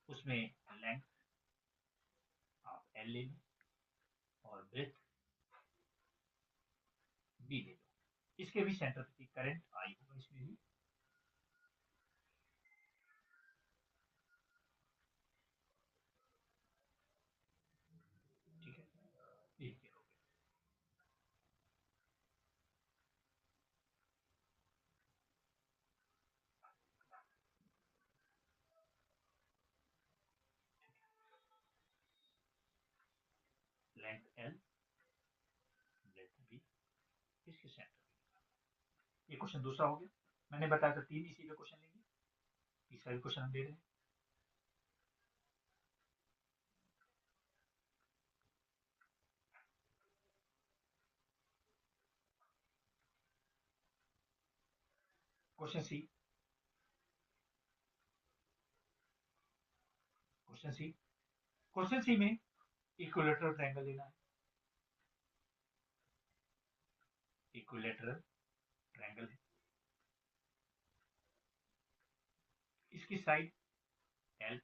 उसमें लेंथ आप एल ले लो और ब्रेथ बी ले लो। इसके भी सेंटर पे करंट आई होगा इसमें भी। ठीक है, ये क्या हो गया, लेंथ एल, ब्रेथ बी, इसके सेंटर पे। ये क्वेश्चन दूसरा हो गया। मैंने बताया था 3 इसी पे क्वेश्चन लेंगे, तीसरा भी क्वेश्चन हम ले रहे हैं। क्वेश्चन सी, क्वेश्चन सी क्वेश्चन सी में इक्विलेटरल ट्रायंगल लेना है। इक्विलेटरल ट्रायंगल है, इसकी side L,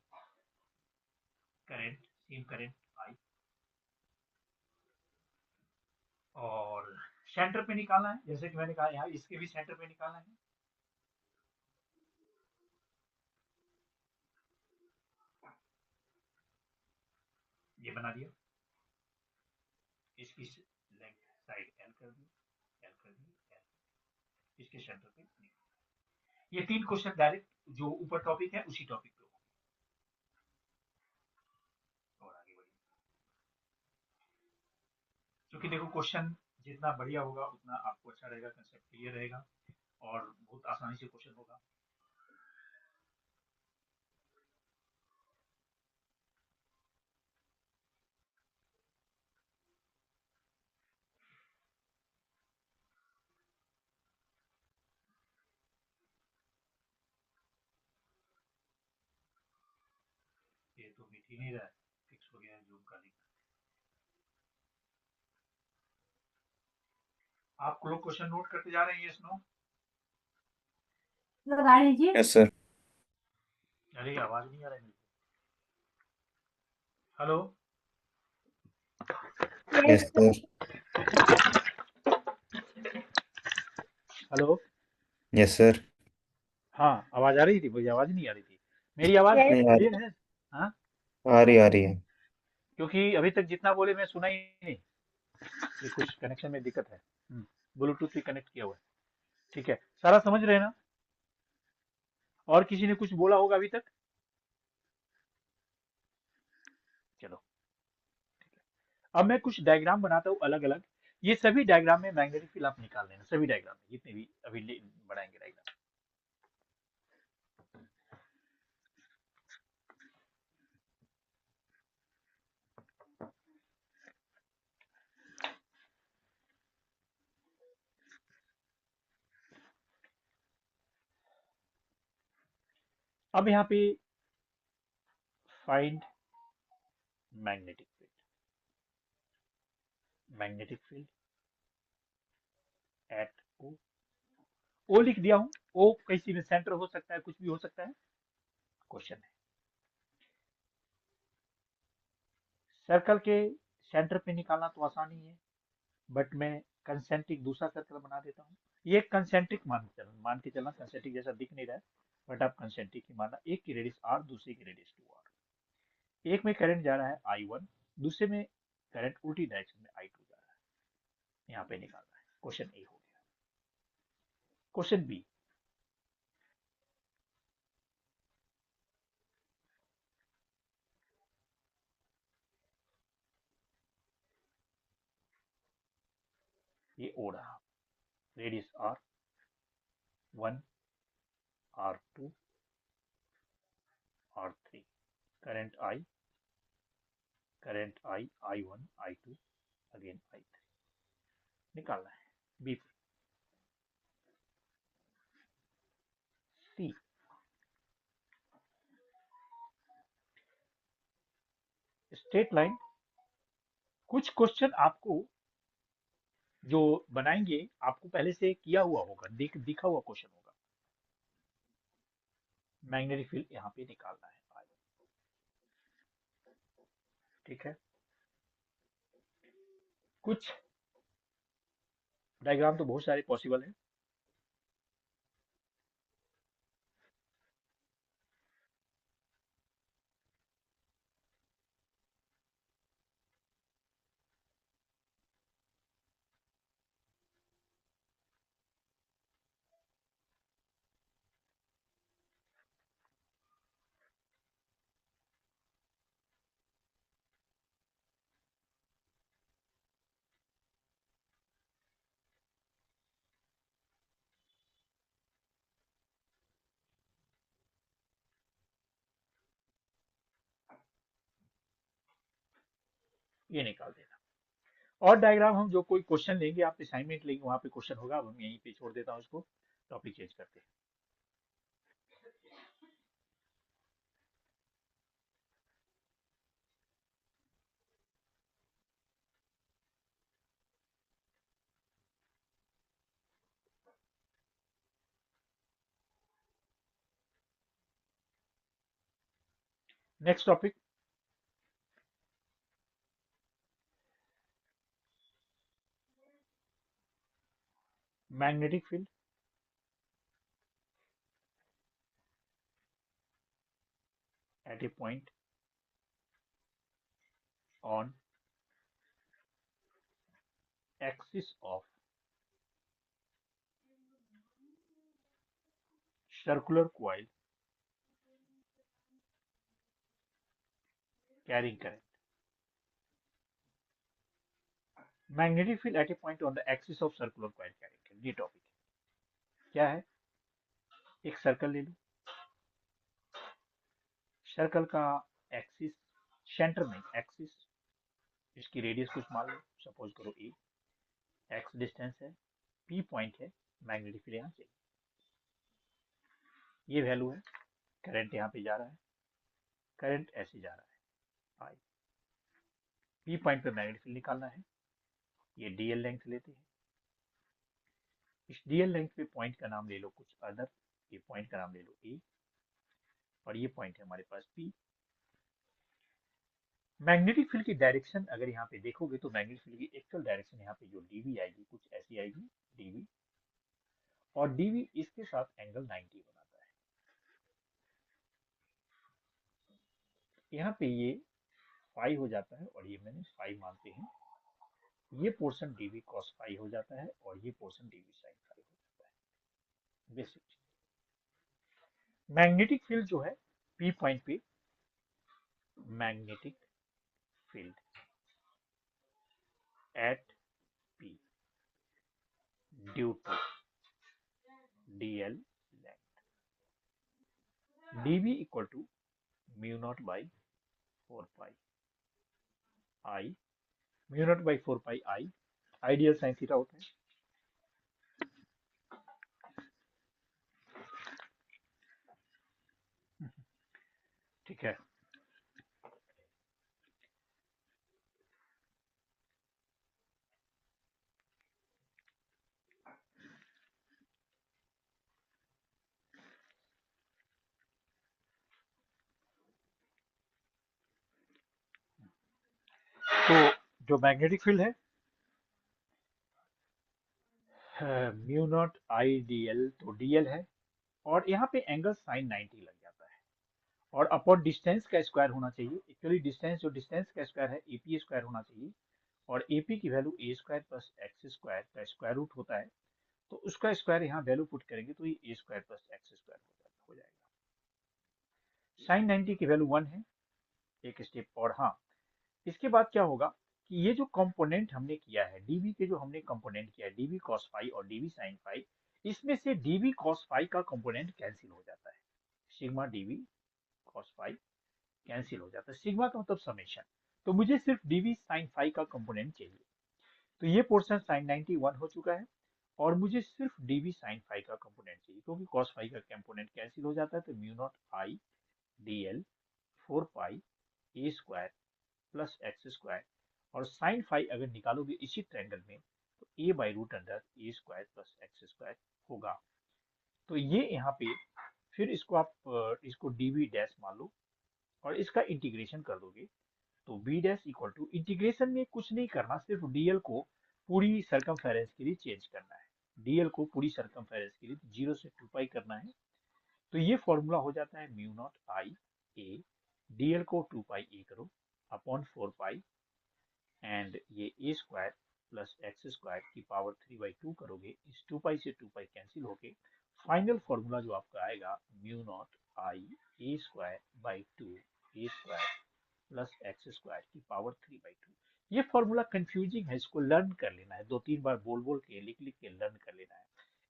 current same current I, और सेंटर पे निकालना है, जैसे कि मैंने कहा यहाँ इसके भी सेंटर पे निकालना है। ये बना दिया, इसकी लेंथ साइड एल कर दी, एल कर दी, एल, इसके सेंटर पे निकाल। ये 3 क्वेश्चन डायरेक्ट जो ऊपर टॉपिक है उसी टॉपिक पे होंगे। और आगे बढ़िए, क्योंकि देखो क्वेश्चन जितना बढ़िया होगा उतना आपको अच्छा रहेगा, कंसेप्ट क्लियर रहेगा और बहुत आसानी से क्वेश्चन होगा। तो मिट ही नहीं रहा है, फिक्स हो गया है जूम का लिंक। आप लोग क्वेश्चन नोट करते जा रहे हैं, यस नो? लगा लीजिए। Yes sir. अरे आवाज नहीं आ रही। Hello. Yes sir. Hello. Yes sir. हाँ, आवाज आ रही थी, मुझे आवाज नहीं आ रही थी। मेरी आवाज यस। नहीं क्लियर है? हाँ, आ रही है। क्योंकि अभी तक जितना बोले मैं सुना ही नहीं। ये कुछ कनेक्शन में दिक्कत है। ब्लूटूथ भी कनेक्ट किया हुआ है। ठीक है, सारा समझ रहे हैं ना? और किसी ने कुछ बोला होगा अभी तक? चलो, अब मैं कुछ डायग्राम बनाता हूँ अलग अलग। ये सभी डायग्राम में मैग्नेटिक फील्ड आप निकाल लेना, सभी डायग्राम में जितने भी अभी बनाएंगे डायग्राम। अब यहाँ पे find magnetic field, magnetic field at O लिख दिया हूं। ओ किसी में सेंटर हो सकता है, कुछ भी हो सकता है। क्वेश्चन है, सर्कल के सेंटर पे निकालना तो आसान ही है, बट मैं कंसेंट्रिक दूसरा सर्कल बना देता हूँ। ये कंसेंट्रिक मान के चलना कंसेंट्रिक जैसा दिख नहीं रहा है, बट आप कंसेंट्रिक ही मानना। एक की रेडियस आर, दूसरे की रेडियस 2r। एक में करंट जा रहा है I1, दूसरे में करंट उल्टी डायरेक्शन में I2 जा रहा है। यहाँ पे निकालना है। क्वेश्चन ए हो गया। क्वेश्चन बी, ये ओ रहा, radius R1, R2, R3, current I1, I2, again I3 निकालना है। बी, सी, स्ट्रेट लाइन। कुछ क्वेश्चन आपको जो बनाएंगे आपको पहले से किया हुआ होगा, दिखा हुआ क्वेश्चन होगा। मैग्नेटिक फील्ड यहाँ पे निकालना है। ठीक है, कुछ डायग्राम तो बहुत सारे पॉसिबल है। ये निकाल देना। और डायग्राम हम जो कोई क्वेश्चन लेंगे, आप असाइनमेंट लेंगे, वहां पे क्वेश्चन होगा। अब हम यहीं पे छोड़ देता हूँ इसको, टॉपिक चेंज करते हैं। Next topic, magnetic field eight A point on axis of circular coil carrying current. Magnetic field eight A point on the axis of circular coil carrying current, ये टॉपिक क्या है? एक सर्कल ले लो, circle का axis, centre में axis, इसकी radius कुछ मान लो, सपोज करो ए, एक्स डिस्टेंस है, पी पॉइंट है, मैग्नेटिक फील्ड यहाँ चाहिए। ये वैल्यू है, करंट यहाँ पे जा रहा है, करंट ऐसे जा रहा है आई। पी पॉइंट पे मैग्नेटिक फील्ड निकालना है। ये डीएल लेंथ लेते हैं। इस डीएल लेंथ पे पॉइंट का नाम ले लो कुछ अदर। ये पॉइंट का नाम ले लो ए, और ये पॉइंट है हमारे पास पी। मैग्नेटिक फील्ड की डायरेक्शन अगर यहाँ पे देखोगे तो मैग्नेटिक फील्ड की एक्चुअल डायरेक्शन यहाँ पे जो डीवी आएगी कुछ ऐसी आएगी डीवी, और डीवी इसके साथ एंगल 90 बनाता है। यहाँ पे ये फाई हो जाता है और ये मैंने फाई मानते हैं। ये पोर्शन डीवी कॉस फाई हो जाता है और ये पोर्शन डीवी साइन फाई हो जाता है। बेसिक मैग्नेटिक फील्ड जो है पी पॉइंट पे, magnetic field at P due to DL length, DV equal to mu naught by 4 pi I, mu naught by 4 pi I ideal sine theta होता है। ठीक है, तो जो मैग्नेटिक फील्ड है mu naught I D L, तो DL है, और यहाँ पे एंगल साइन 90 लग जाता है, और अपॉन डिस्टेंस का स्क्वायर होना चाहिए। एक्चुअली डिस्टेंस जो डिस्टेंस का स्क्वायर है एपी स्क्वायर होना चाहिए, और एपी की वैल्यू ए स्क्वायर प्लस एक्स स्क्वायर का स्क्वायर रूट होता है। तो उसका स्क्वायर यहाँ वैल्यू पुट करेंगे तो ये ए स्क्वायर प्लस एक्स स्क्वायर हो जाएगा। साइन 90 की वैल्यू 1 है, एक स्टेप और। हाँ, इसके बाद क्या होगा कि ये जो कंपोनेंट हमने किया है डीवी के, जो हमने कंपोनेंट किया है डीवी कॉस फाई और डीवी साइन फाई, इसमें से डीवी कॉस फाई का कंपोनेंट कैंसिल हो जाता है। Sigma DV cos phi cancel हो जाता है। सिग्मा का मतलब समेशन। तो मुझे सिर्फ डीवी साइन फाई का कंपोनेंट चाहिए। तो ये पोर्शन साइन 91 हो चुका है, और मुझे सिर्फ डीवी साइन फाई का कंपोनेंट चाहिए, क्योंकि कॉस फाई का कंपोनेंट कैंसिल हो जाता है। तो mu naught I D L 4 pi A square plus X square, और साइन फाई अगर निकालोगे इसी ट्रायंगल में तो A by root under A square plus X square होगा। तो ये यहाँ पे फिर इसको आप इसको डीवी डैश मान लो, और इसका इंटीग्रेशन कर दोगे तो B dash equal to, integration में कुछ नहीं करना, सिर्फ डीएल को पूरी सरकमफेरेंस के लिए चेंज करना है। डीएल को पूरी सरकमफेरेंस के लिए 0 से 2 पाई करना है। तो ये फॉर्मूला हो जाता है म्यू नॉट आई ए, डीएल को 2 पाई ए करो अपॉन 4 पाई, एंड ये ए स्क्वायर प्लस एक्स स्क्वायर की पावर 3/2 करोगे, इस 2 पाई से 2 पाई कैंसिल होके फाइनल फॉर्मूला जो आपका आएगा mu naught I A square by 2 A square plus X square की पावर 3/2। ये फॉर्मूला कंफ्यूजिंग है, इसको लर्न कर लेना है, 2-3 बार बोल बोल के लिख लिख के लर्न कर लेना है।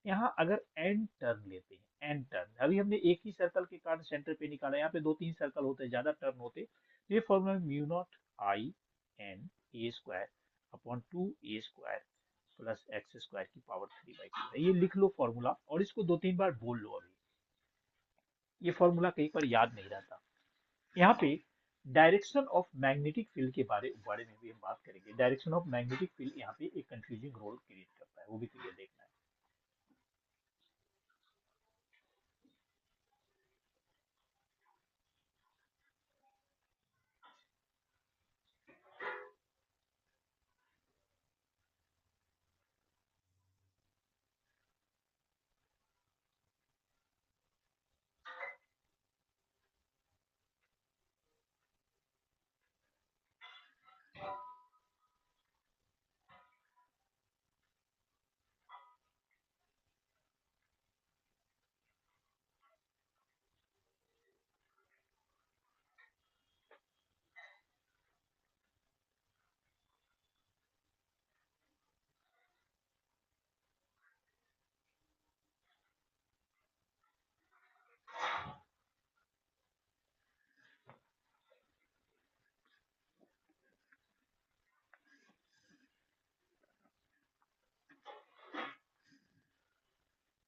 यहाँ अगर एन टर्न लेते हैं, एन टर्न, अभी हमने एक ही सर्कल के कारण सेंटर पे निकाला, यहाँ पे 2-3 सर्कल होते, ज्यादा टर्न होते, तो ये formula mu naught I N A square upon 2 A square plus X square की पावर 3/2 है। ये लिख लो फॉर्मूला, और इसको 2-3 बार बोल लो। अभी ये फॉर्मूला कई बार याद नहीं रहता। यहाँ पे डायरेक्शन ऑफ मैग्नेटिक फील्ड के बारे में भी हम बात करेंगे। डायरेक्शन ऑफ मैग्नेटिक फील्ड यहाँ पे एक कंफ्यूजिंग रोल क्रिएट करता है, वो भी क्लियर देखना है।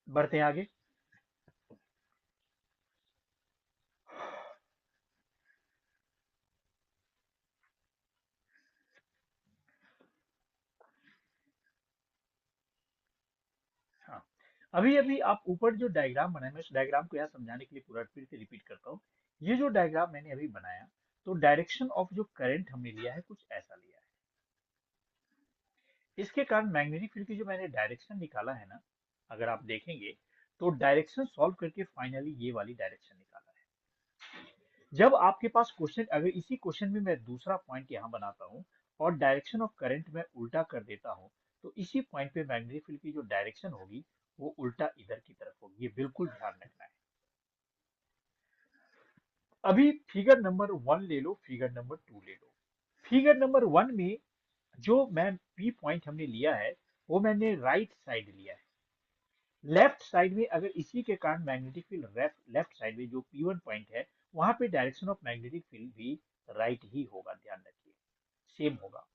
बढ़ते हैं आगे। अभी अभी आप ऊपर जो डायग्राम बनाए, मैं उस डायग्राम को यहाँ समझाने के लिए पूरा फिर से रिपीट करता हूँ। ये जो डायग्राम मैंने अभी बनाया, तो डायरेक्शन ऑफ जो करंट हमने लिया है कुछ ऐसा लिया है। इसके कारण मैग्नेटिक फील्ड की जो मैंने डायरेक्शन निकाला है ना, अगर आप देखेंगे तो डायरेक्शन सॉल्व करके फाइनली ये वाली डायरेक्शन निकाला है। जब आपके पास क्वेश्चन, अगर इसी क्वेश्चन में मैं दूसरा पॉइंट यहाँ बनाता हूँ और डायरेक्शन ऑफ करंट में उल्टा कर देता हूँ, तो इसी पॉइंट पे मैग्नेटिक फील्ड की जो डायरेक्शन होगी वो उल्टा इधर की तरफ होगी। ये बिल्कुल ध्यान रखना है। अभी फिगर नंबर 1 ले लो, फिगर नंबर 2 ले लो। फिगर नंबर 1 में जो मैं पी पॉइंट हमने लिया है वो मैंने राइट साइड लिया है। लेफ्ट साइड में अगर इसी के कारण मैग्नेटिक फील्ड लेफ्ट साइड में जो P1 पॉइंट है, वहां पे डायरेक्शन ऑफ मैग्नेटिक फील्ड भी राइट ही होगा, ध्यान रखिए, सेम होगा।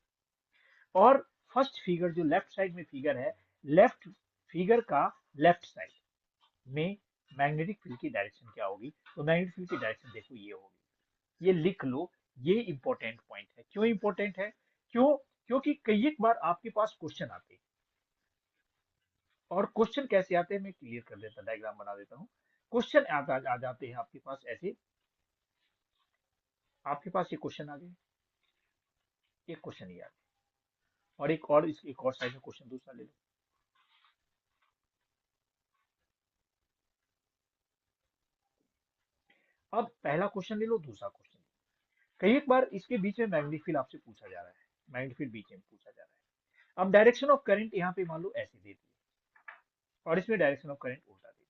और फर्स्ट फिगर जो लेफ्ट साइड में फिगर है, लेफ्ट फिगर का लेफ्ट साइड में मैग्नेटिक फील्ड की डायरेक्शन क्या होगी? तो मैग्नेटिक फील्ड की डायरेक्शन देखो ये होगी, ये लिख लो। ये इंपॉर्टेंट पॉइंट है। क्यों इंपॉर्टेंट है? क्यों? क्योंकि कई एक बार आपके पास क्वेश्चन आते हैं, और क्वेश्चन कैसे आते हैं मैं क्लियर कर देता, डायग्राम बना देता हूँ। क्वेश्चन आ जाते हैं आपके पास ऐसे। आपके पास ये क्वेश्चन आ गए, एक क्वेश्चन ही आ गया, और एक और साइड में क्वेश्चन दूसरा ले लो। अब पहला क्वेश्चन ले लो, दूसरा क्वेश्चन। कई एक बार इसके बीच में मैग्नेटिक फील्ड आपसे पूछा जा रहा है, मैग्नेटिक फील्ड बीच में पूछा जा रहा है। अब डायरेक्शन ऑफ करंट यहाँ पे मान लो ऐसे दे दी, और इसमें डायरेक्शन ऑफ करंट उल्टा दे दी।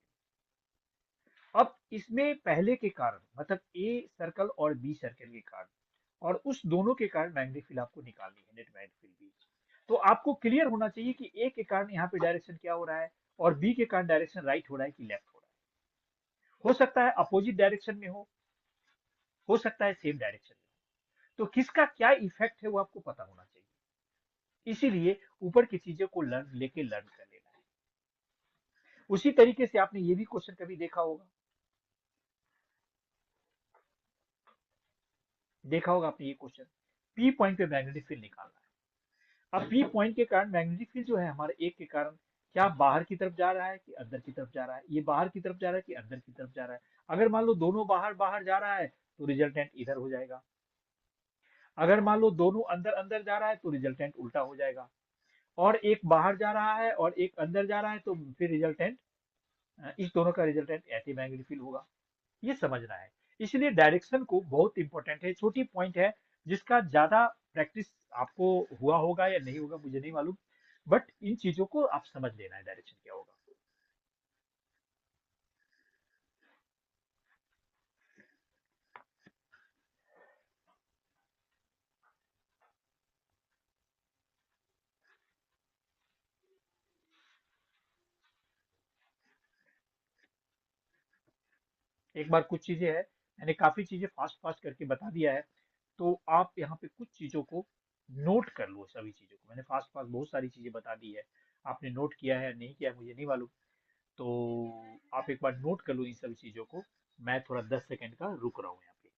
अब इसमें पहले के कारण, मतलब ए सर्कल और बी सर्कल के कारण, और उस दोनों के कारण मैग्नेटिक फील्ड आपको निकालनी है, नेट मैग्नेटिक फील्ड बी। तो आपको क्लियर होना चाहिए कि ए के कारण यहाँ पे डायरेक्शन क्या हो रहा है, और बी के कारण डायरेक्शन राइट हो रहा है कि लेफ्ट हो रहा है। हो सकता है अपोजिट डायरेक्शन में हो सकता है सेम डायरेक्शन में हो। तो किसका क्या इफेक्ट है वो आपको पता होना चाहिए। इसीलिए ऊपर की चीजों को लर्न कर लेना है। उसी तरीके से आपने ये भी क्वेश्चन कभी देखा होगा, आपने ये क्वेश्चन, पी पॉइंट पे मैग्नेटिक फील्ड निकालना है। अब पी पॉइंट के कारण मैग्नेटिक फील्ड जो है हमारे एक के कारण, क्या बाहर की तरफ जा रहा है कि अंदर की तरफ जा रहा है? ये बाहर की तरफ जा रहा है कि अंदर की तरफ जा रहा है? अगर मान लो दोनों बाहर बाहर जा रहा है तो रिजल्टेंट इधर हो जाएगा। अगर मान लो दोनों अंदर अंदर जा रहा है तो रिजल्टेंट उल्टा हो जाएगा। और एक बाहर जा रहा है और एक अंदर जा रहा है तो फिर रिजल्टेंट, इस दोनों का रिजल्टेंट ऐसे मैग्नेटिक फील्ड होगा। ये समझना है। इसलिए डायरेक्शन को बहुत इंपॉर्टेंट है, छोटी पॉइंट है जिसका ज्यादा प्रैक्टिस आपको हुआ होगा या नहीं होगा मुझे नहीं मालूम, बट इन चीजों को आप समझ लेना है, डायरेक्शन क्या होगा। एक बार कुछ चीजें है, मैंने काफी चीजें फास्ट फास्ट करके बता दिया है, तो आप यहाँ पे कुछ चीजों को नोट कर लो। सभी चीजों को मैंने फास्ट फास्ट बहुत सारी चीजें बता दी है, आपने नोट किया है या नहीं किया है मुझे नहीं मालूम। तो आप एक बार नोट कर लो इन सभी चीजों को। मैं थोड़ा 10 सेकंड का रुक रहा हूँ यहाँ पे।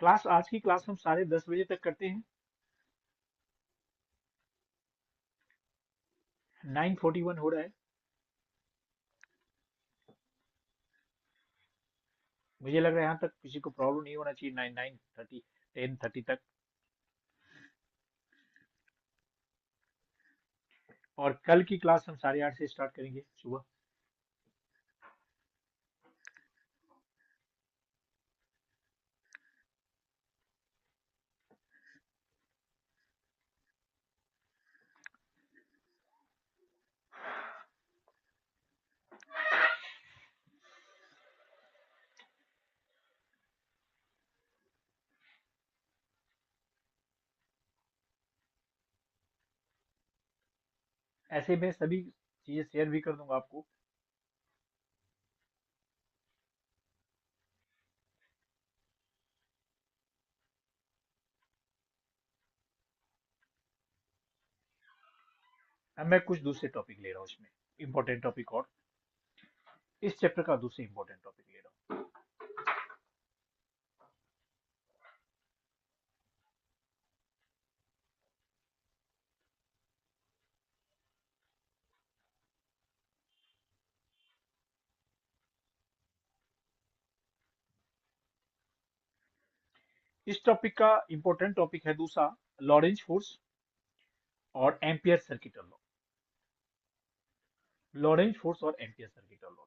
क्लास, आज की क्लास हम 10:30 बजे तक करते हैं। 9:41 हो रहा है। मुझे लग रहा है यहाँ तक किसी को प्रॉब्लम नहीं होना चाहिए। 9:30 10:30 तक। और कल की क्लास हम 8:30 से स्टार्ट करेंगे सुबह। ऐसे मैं सभी चीजें शेयर भी कर दूंगा आपको। अब मैं कुछ दूसरे टॉपिक ले रहा हूँ इसमें, इंपॉर्टेंट टॉपिक, और इस चैप्टर का दूसरे इंपॉर्टेंट टॉपिक ले रहा हूँ। इस टॉपिक का इंपॉर्टेंट टॉपिक है दूसरा, लॉरेंज फोर्स और ampere circuit law. Lorentz force और एम्पियर सर्किट लॉ।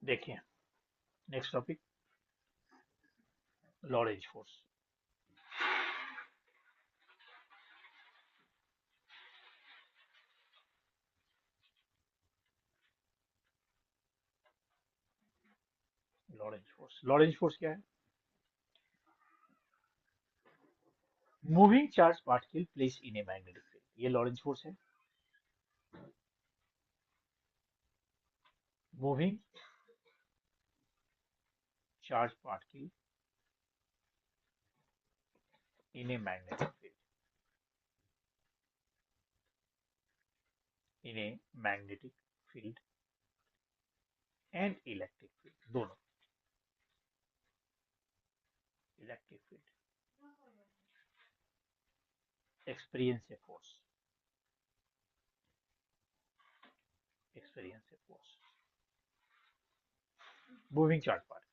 देखिए, next topic, Lorentz force. Lorentz force क्या है? Moving charge particle place in a magnetic field, ये लॉरेंज फोर्स है। Moving charge particle in a magnetic field, in a magnetic field and electric field, दोनों। Electric field, experience a force, experience a force. Moving charge particle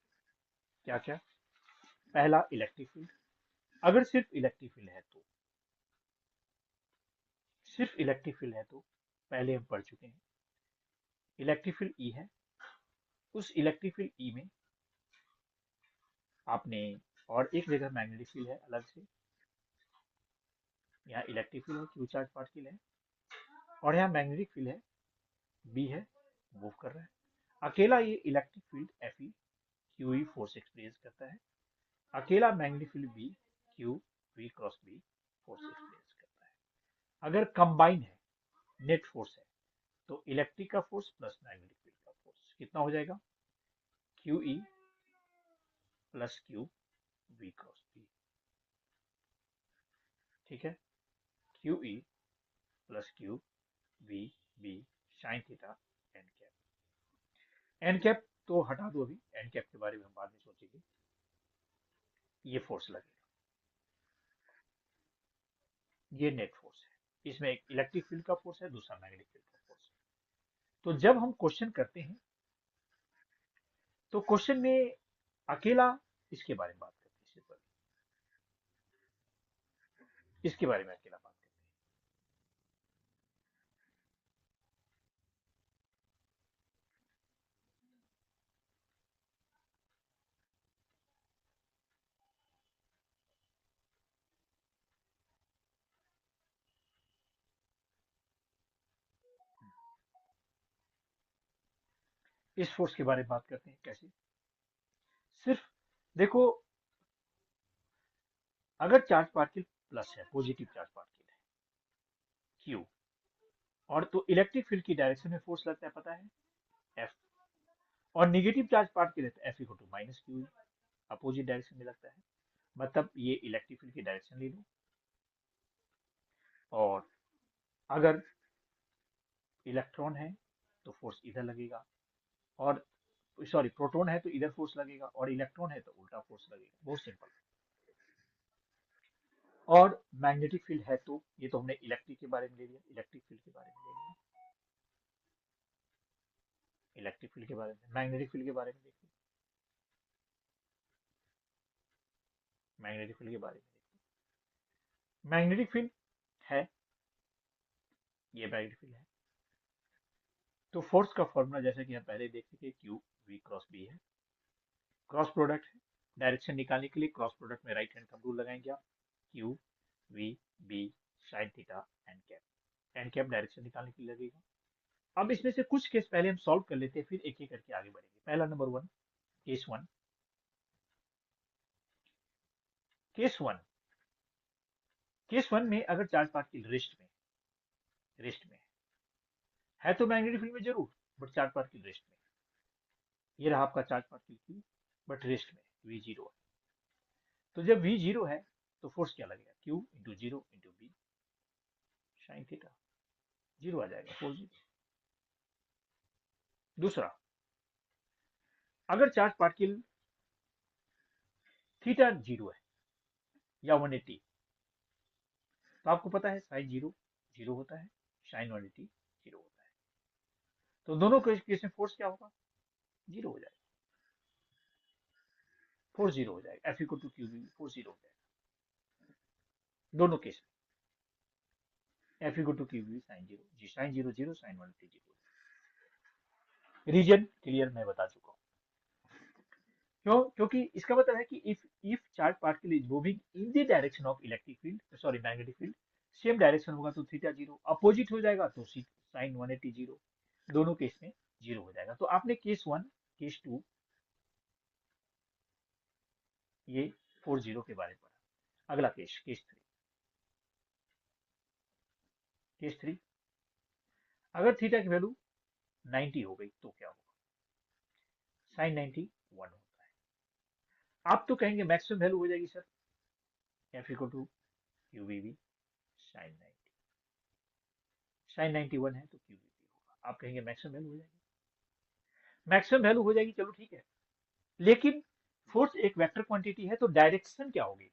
क्या क्या? पहला, electric field. अगर सिर्फ electric field है तो, सिर्फ इलेक्ट्रिक फील्ड है तो, पहले हम पढ़ चुके हैं, इलेक्ट्रिक फील्ड ई है। उस इलेक्ट्रिक फील्ड ई में आपने, और एक जगह मैग्नेटिक फील्ड है अलग से, यहाँ इलेक्ट्रिक फील्ड है, क्यू चार्ज पार्टिकल है, और यहाँ मैग्नेटिक फील्ड है, बी है, मूव कर रहा है। अकेला ये electric field F E Q E force experience करता है। अकेला magnetic field B Q V cross B force experience करता है। अगर कंबाइन है, नेट फोर्स है, तो इलेक्ट्रिक का फोर्स प्लस मैग्नेटिक फील्ड का फोर्स कितना हो जाएगा? Q E plus Q V cross B. ठीक है, Q E plus Q V B sine theta N cap. N cap तो हटा दो, अभी एन कैप के बारे में हम बाद में सोचेंगे। ये फोर्स लगेगा, ये नेट फोर्स है। इसमें एक इलेक्ट्रिक फील्ड का फोर्स है, दूसरा मैग्नेटिक फील्ड का फोर्स है। तो जब हम क्वेश्चन करते हैं, तो क्वेश्चन में अकेला, इसके बारे में बात करते हैं, इसके बारे में अकेला बात करते हैं। इस फोर्स के बारे में बात करते हैं, कैसे? सिर्फ देखो, अगर चार्ज पार्टिकल प्लस है, पॉजिटिव चार्ज पार्टिकल है क्यू, और तो इलेक्ट्रिक फील्ड की डायरेक्शन में फोर्स लगता है, पता है, एफ। और नेगेटिव चार्ज पार्टिकल है तो F equal to minus Q, opposite direction में लगता है। मतलब ये इलेक्ट्रिक फील्ड की डायरेक्शन ले लो, और अगर इलेक्ट्रॉन है तो फोर्स इधर लगेगा, और सॉरी प्रोटॉन है तो इधर फोर्स लगेगा, और इलेक्ट्रॉन है तो उल्टा फोर्स लगेगा। बहुत सिंपल। और मैग्नेटिक फील्ड है तो ये तो हमने इलेक्ट्रिक के बारे में ले लिया, इलेक्ट्रिक फील्ड के बारे में ले लिया, इलेक्ट्रिक फील्ड के बारे में। मैग्नेटिक फील्ड के बारे में देखिए, मैग्नेटिक फील्ड के बारे में देखिए। मैग्नेटिक फील्ड है, ये मैग्नेटिक फील्ड है। तो फोर्स का फॉर्मूला जैसे कि हम पहले देख चुके, क्यू वी क्रॉस बी है। क्रॉस प्रोडक्ट है, डायरेक्शन निकालने के लिए क्रॉस प्रोडक्ट में राइट हैंड का रूल लगाएंगे आप। Q V B sine theta N cap. N cap direction निकालने के लिए लगेगा। अब इसमें से कुछ केस पहले हम सॉल्व कर लेते हैं, फिर एक एक करके आगे बढ़ेंगे। पहला number one, case one. Case one, case one में अगर चार्ज पार्टिकल रेस्ट में है तो मैग्नेटिक फील्ड में जरूर, बट चार्ज पार्टिकल रेस्ट में। ये रहा आपका charge particle Q, but rest में वी जीरो है। तो जब वी जीरो है तो फोर्स क्या लगेगा, Q into zero into B sine theta, zero आ जाएगा, फोर्स जीरो। दूसरा, अगर चार्ज पार्टिकल थीटा जीरो है या 180, तो आपको पता है साइन जीरो जीरो होता है, साइन 180 जीरो होता है। तो दोनों केस में फोर्स क्या होगा, जीरो हो जाएगा, फोर्स जीरो हो जाएगा। F equal to Q B, force zero हो जाएगा दोनों केस में। F equal to Q B sine zero जी, sine zero zero, sine 180 zero. Reason clear मैं बता चुका हूँ। क्यों, क्योंकि इसका मतलब है कि if charge particle is moving in the direction of electric field, sorry magnetic field, same direction होगा तो थीटा जीरो, अपोजिट हो जाएगा तो साइन 180 जीरो। दोनों केस में जीरो हो जाएगा। तो आपने केस वन, केस टू, ये फोर जीरो के बारे में पढ़ा। अगला case, case three. Case three, अगर थीटा की वैल्यू 90 हो गई तो क्या होगा, साइन 90 वन होता है। आप तो कहेंगे मैक्सिमम वैल्यू हो जाएगी sir, F equal to Q V B sine 90, sine 91 है तो क्यू वी बी होगा। आप कहेंगे मैक्सिमम वैल्यू हो जाएगी, मैक्सिमम वैल्यू हो जाएगी, चलो ठीक है। लेकिन फोर्स एक वेक्टर क्वांटिटी है, तो डायरेक्शन क्या होगी,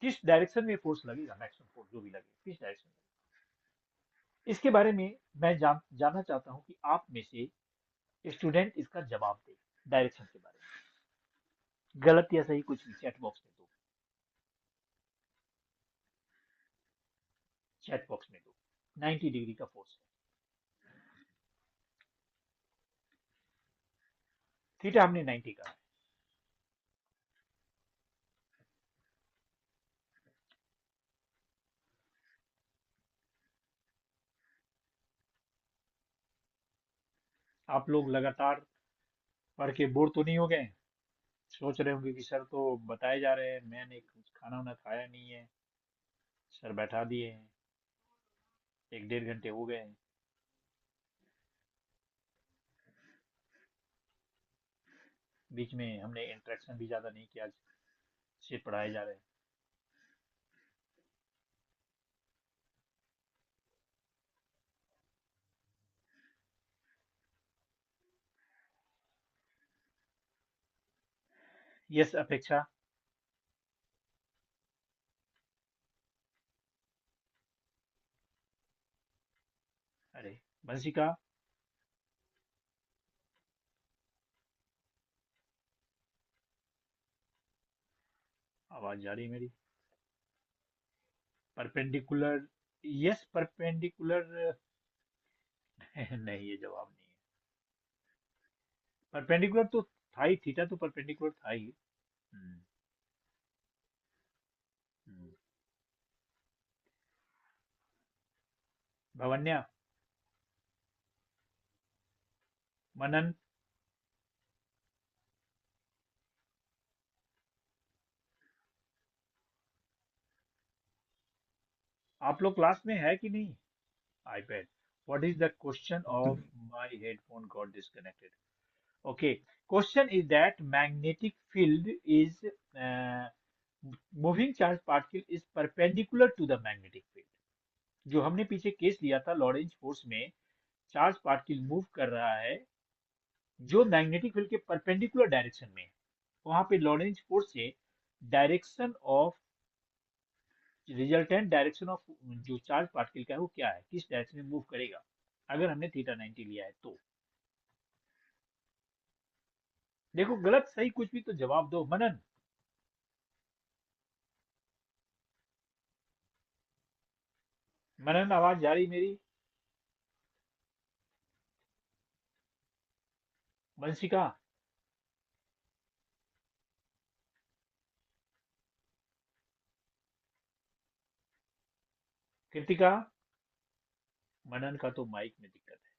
किस डायरेक्शन में फोर्स लगेगा, मैक्सिमम फोर्स जो भी लगे किस डायरेक्शन में। इसके बारे में मैं जानना चाहता हूं कि आप में से स्टूडेंट इसका जवाब दे, डायरेक्शन के बारे में। गलत या सही कुछ भी चैट बॉक्स में दो, चैट बॉक्स में दो। 90 डिग्री का फोर्स है, थीटा हमने 90 का है। आप लोग लगातार पढ़ के बोर तो नहीं हो गए, सोच रहे होंगे कि सर तो बताए जा रहे हैं, मैंने कुछ खाना वाना खाया नहीं है, सर बैठा दिए हैं, एक डेढ़ घंटे हो गए हैं। बीच में हमने इंटरेक्शन भी ज्यादा नहीं किया, सिर्फ पढ़ाए जा रहे हैं। यस अपेक्षा, अरे वंशिका, आवाज जा रही है मेरी। Perpendicular, yes perpendicular. नहीं, ये जवाब नहीं है। परपेंडिकुलर तो था ही, थीटा तो परपेंडिकुलर था ही। हम्म, हम्म। भवन्या, मनन, आप लोग क्लास में है कि नहीं, iPad? What is the question of my headphone got disconnected? Okay, question is that magnetic field is uh, moving charge particle is perpendicular to the magnetic field. जो हमने पीछे केस लिया था लॉरेंज फोर्स में, चार्ज पार्टिकल मूव कर रहा है जो मैग्नेटिक फील्ड के परपेंडिकुलर डायरेक्शन में है। वहां पे लॉरेंज फोर्स से direction of resultant direction of जो चार्ज पार्टिकल का है वो क्या है, किस डायरेक्शन में मूव करेगा, अगर हमने थीटा 90 लिया है तो। देखो गलत सही कुछ भी तो जवाब दो मनन। मनन आवाज जा रही मेरी? वंशिका? कृतिका? मनन का तो माइक में दिक्कत है,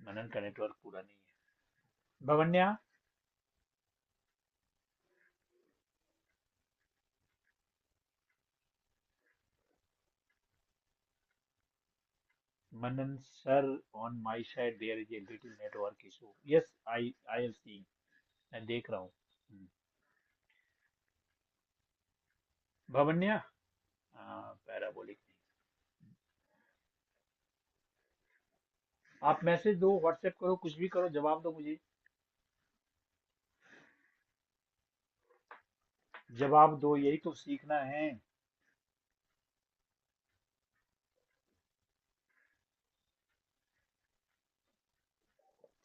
मनन का नेटवर्क पूरा नहीं है। भवन्या? Manan sir, on my side there is a little network issue. Yes, I am seeing, मैं देख रहा हूँ। भवन्या? हाँ, पैराबोलिक नहीं। आप मैसेज दो, व्हाट्सएप करो, कुछ भी करो, जवाब दो मुझे। जवाब दो, यही तो सीखना है।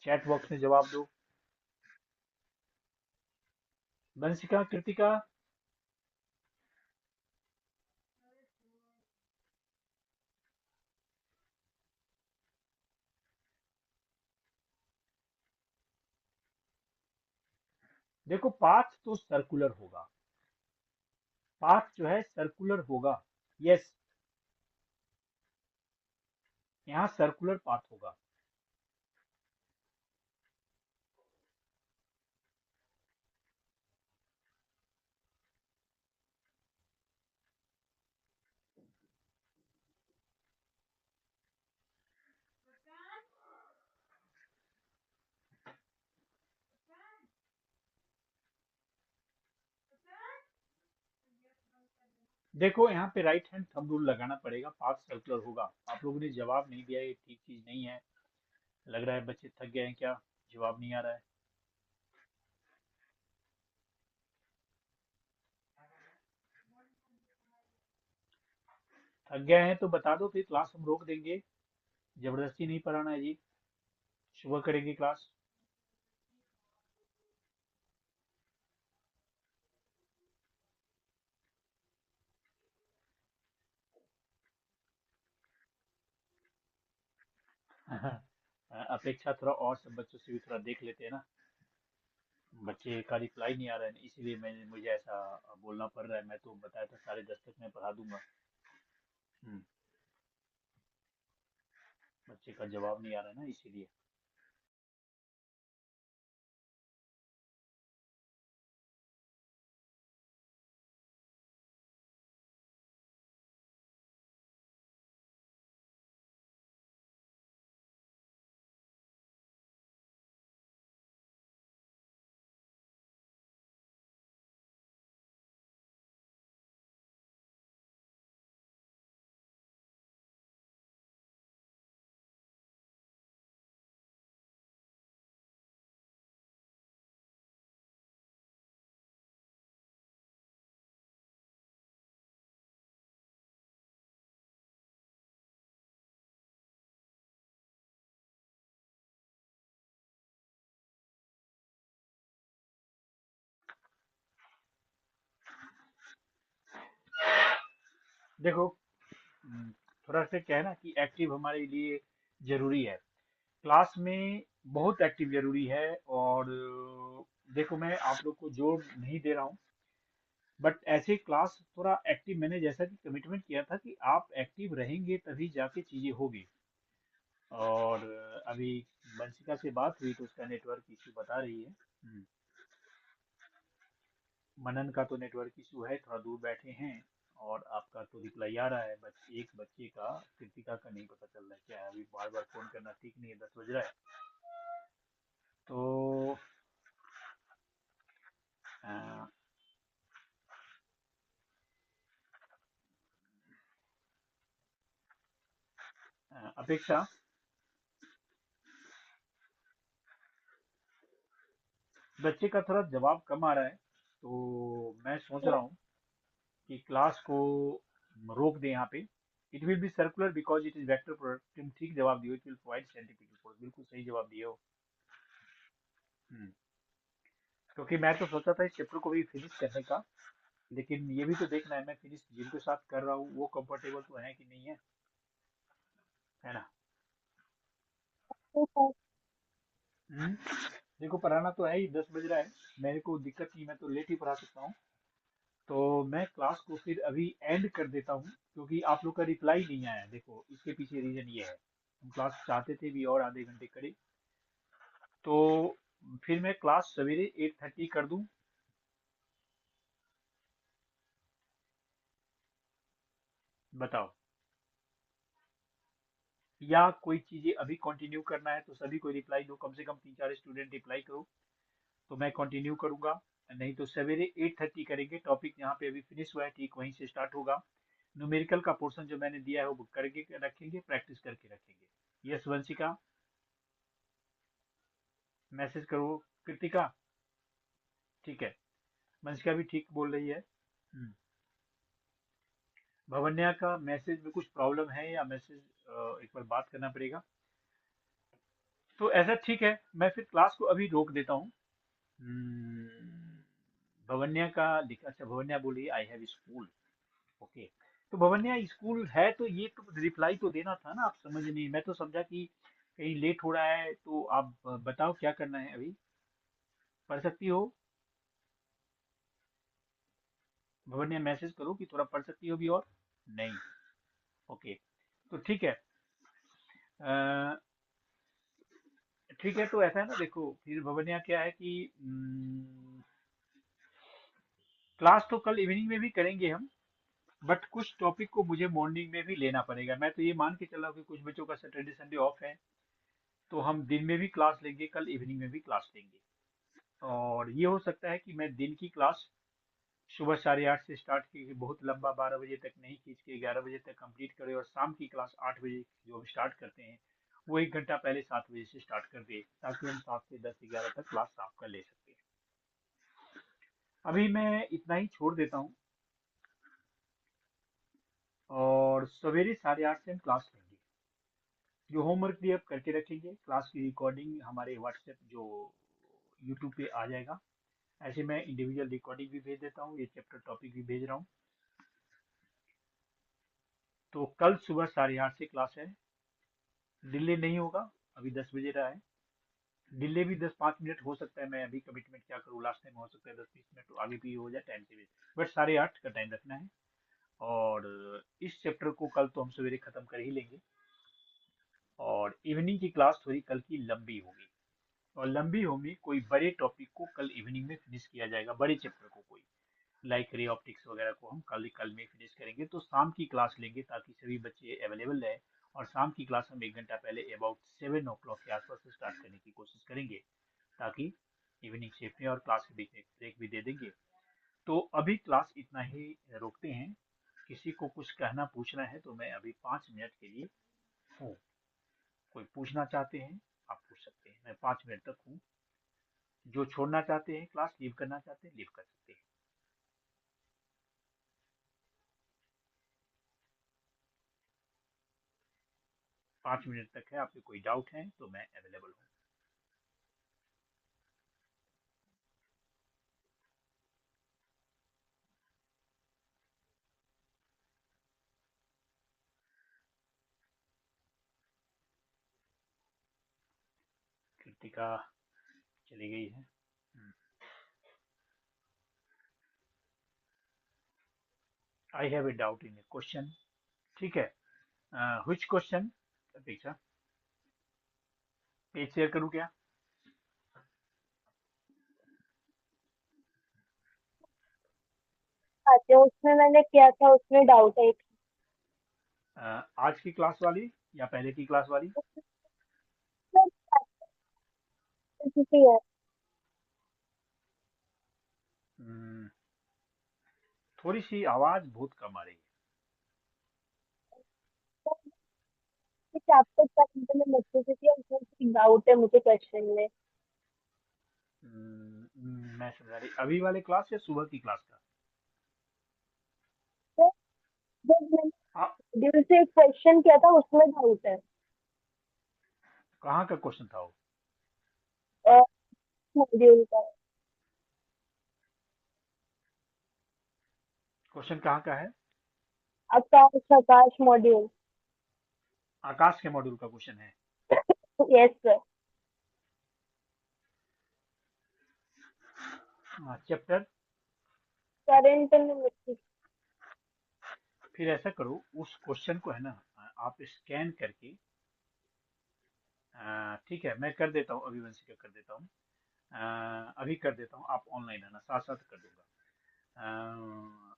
चैट बॉक्स में जवाब दो। वंशिका, कृतिका? देखो पाथ तो सर्कुलर होगा, पाथ जो है सर्कुलर होगा। यस, यहाँ सर्कुलर पाथ होगा। देखो यहाँ पे राइट हैंड थंब रूल लगाना पड़ेगा, पाथ सर्कुलर होगा। आप लोगों ने जवाब नहीं दिया, ये ठीक चीज नहीं है। लग रहा है बच्चे थक गए हैं क्या? जवाब नहीं आ रहा है। थक गए हैं तो बता दो, फिर क्लास हम रोक देंगे। जबरदस्ती नहीं पढ़ाना है जी, सुबह करेंगे क्लास। अपेक्षा थोड़ा और सब बच्चों से भी थोड़ा देख लेते हैं ना। बच्चे का रिप्लाई नहीं आ रहा है, इसीलिए मैंने मुझे ऐसा बोलना पड़ रहा है। मैं तो बताया था 10:30 तक मैं पढ़ा दूंगा। हम्म, बच्चे का जवाब नहीं आ रहा है ना, इसीलिए। देखो थोड़ा सा क्या है ना कि एक्टिव हमारे लिए जरूरी है। क्लास में बहुत एक्टिव जरूरी है। और देखो मैं आप लोग को जोर नहीं दे रहा हूँ, बट ऐसे क्लास थोड़ा एक्टिव, मैंने जैसा कि कमिटमेंट किया था कि आप एक्टिव रहेंगे तभी जाके चीजें होगी। और अभी वंशिका से बात हुई तो उसका नेटवर्क इशू बता रही है। मनन का तो नेटवर्क इशू है, थोड़ा दूर बैठे हैं। और आपका तो रिप्लाई आ रहा है, बस एक बच्चे का, कृतिका का नहीं पता चल रहा है क्या है। अभी बार बार फोन करना ठीक नहीं है, 10 बज रहा है। तो अ, अपेक्षा, बच्चे का थोड़ा जवाब कम आ रहा है, तो मैं सोच रहा हूँ कि क्लास को रोक दें यहाँ पे। It will be circular because it is vector product. तुम ठीक जवाब दियो, it will provide scientific report. बिल्कुल सही जवाब दिए हो। हम्म, क्योंकि मैं तो सोचा था इस चैप्टर को भी फिनिश करने का, लेकिन ये भी तो देखना है मैं फिनिश जिनके साथ कर रहा हूँ वो कंफर्टेबल तो है कि नहीं है, है ना। हम्म, देखो पढ़ाना तो है ही, 10 बज रहा है। मेरे को दिक्कत नहीं, मैं तो लेट ही पढ़ा सकता हूँ। तो मैं क्लास को फिर अभी एंड कर देता हूँ, क्योंकि आप लोग का रिप्लाई नहीं आया। देखो इसके पीछे रीजन ये है, हम क्लास चाहते थे भी और आधे घंटे करें। तो फिर मैं क्लास सवेरे 8:30 कर दूं, बताओ। या कोई चीजें अभी कंटिन्यू करना है तो सभी को रिप्लाई दो, कम से कम 3-4 स्टूडेंट रिप्लाई करो, तो मैं कंटिन्यू करूंगा। नहीं तो सवेरे 8:30 करेंगे। टॉपिक यहाँ पे अभी फिनिश हुआ है, ठीक वहीं से स्टार्ट होगा। न्यूमेरिकल का पोर्शन जो मैंने दिया है वो करके रखेंगे, प्रैक्टिस करके रखेंगे। यस वंशिका, मैसेज करो। कृतिका, ठीक है। वंशिका भी ठीक बोल रही है। भवन्या का मैसेज में कुछ प्रॉब्लम है या मैसेज एक बार बात करना पड़ेगा। तो ऐसा ठीक है, मैं फिर क्लास को अभी रोक देता हूँ। हम्म, भवन्या का लिखा, अच्छा भवन्या बोली आई हैव स्कूल। ओके, तो भवन्या स्कूल है तो ये तो रिप्लाई तो देना था ना, आप समझ नहीं। मैं तो समझा कि कहीं लेट हो रहा है, तो आप बताओ क्या करना है अभी। पढ़ सकती हो भवन्या, मैसेज करो कि थोड़ा पढ़ सकती हो भी और नहीं। ओके, तो ठीक है। अ, ठीक है, तो ऐसा है ना, देखो फिर भवन्या क्या है कि क्लास तो कल इवनिंग में भी करेंगे हम, बट कुछ टॉपिक को मुझे मॉर्निंग में भी लेना पड़ेगा। मैं तो ये मान के चला हूँ कि कुछ बच्चों का सैटरडे संडे ऑफ है, तो हम दिन में भी क्लास लेंगे, कल इवनिंग में भी क्लास लेंगे। और ये हो सकता है कि मैं दिन की क्लास सुबह 8:30 से स्टार्ट की, बहुत लंबा 12 बजे तक नहीं खींच के 11 बजे तक कंप्लीट करे, और शाम की क्लास 8 बजे जो हम स्टार्ट करते हैं वो 1 घंटा पहले 7 बजे से स्टार्ट कर दे, ताकि हम 7 से 10 11 तक क्लास आपका ले सकते हैं। अभी मैं इतना ही छोड़ देता हूँ, और सवेरे 8:30 से हम क्लास लेंगे। जो होमवर्क भी अब करके रखेंगे, क्लास की रिकॉर्डिंग हमारे व्हाट्सएप जो यूट्यूब पे आ जाएगा। ऐसे मैं इंडिविजुअल रिकॉर्डिंग भी भेज देता हूँ, ये चैप्टर टॉपिक भी भेज रहा हूँ। तो कल सुबह 8:30 से क्लास है, डिले नहीं होगा। अभी 10 बजे रहा है, डिले भी 10-5 मिनट हो सकता है। मैं अभी कमिटमेंट क्या करूँ, लास्ट टाइम हो सकता है 10-20 मिनट तो आगे भी हो जाए टाइम से भी, बट 8:30 का टाइम रखना है। और इस चैप्टर को कल तो हम सवेरे खत्म कर ही लेंगे, और इवनिंग की क्लास थोड़ी कल की लंबी होगी। और लंबी होगी, कोई बड़े टॉपिक को कल इवनिंग में फिनिश किया जाएगा, बड़े चैप्टर को कोई लाइक रे ऑप्टिक्स वगैरह को हम कल कल में फिनिश करेंगे। तो शाम की क्लास लेंगे ताकि सभी बच्चे अवेलेबल रहे, और शाम की क्लास हम 1 घंटा पहले अबाउट 7 o'clock के आसपास से स्टार्ट करने की कोशिश करेंगे, ताकि इवनिंग शिफ्ट में और क्लास के बीच में ब्रेक भी दे देंगे। तो अभी क्लास इतना ही रोकते हैं। किसी को कुछ कहना पूछना है तो मैं अभी 5 मिनट के लिए हूँ। कोई पूछना चाहते हैं आप पूछ सकते हैं, मैं 5 मिनट तक हूँ। जो छोड़ना चाहते हैं, क्लास लीव करना चाहते हैं, लीव कर सकते हैं। 5 मिनट तक है, आपके कोई डाउट है तो मैं अवेलेबल हूँ। कृतिका चली गई है। I have a doubt in A question. ठीक है, व्हिच क्वेश्चन। अपेक्षा, पेज शेयर करूँ क्या। अच्छा, उसमें मैंने किया था, उसमें डाउट है। आज की क्लास वाली या पहले की क्लास वाली। ठीक है। हम्म, थोड़ी सी आवाज बहुत कम आ रही है। चैप्टर करंट में इलेक्ट्रिसिटी और उसमें डाउट है मुझे क्वेश्चन में। मैं समझा रही अभी वाले क्लास या सुबह की क्लास का? तो जब मैंने हाँ। दिल से एक क्वेश्चन किया था उसमें डाउट है। कहाँ का क्वेश्चन था वो? मॉड्यूल का। क्वेश्चन कहाँ का है? आकाश आकाश मॉड्यूल। आकाश के मॉड्यूल का क्वेश्चन है? Yes sir. हाँ, चैप्टर। Current and electricity. फिर ऐसा करो, उस क्वेश्चन को है ना, आप स्कैन करके, ठीक है मैं कर देता हूँ, अभी वंशी का कर देता हूँ। अभी कर देता हूँ, आप ऑनलाइन है ना, साथ साथ कर दूंगा।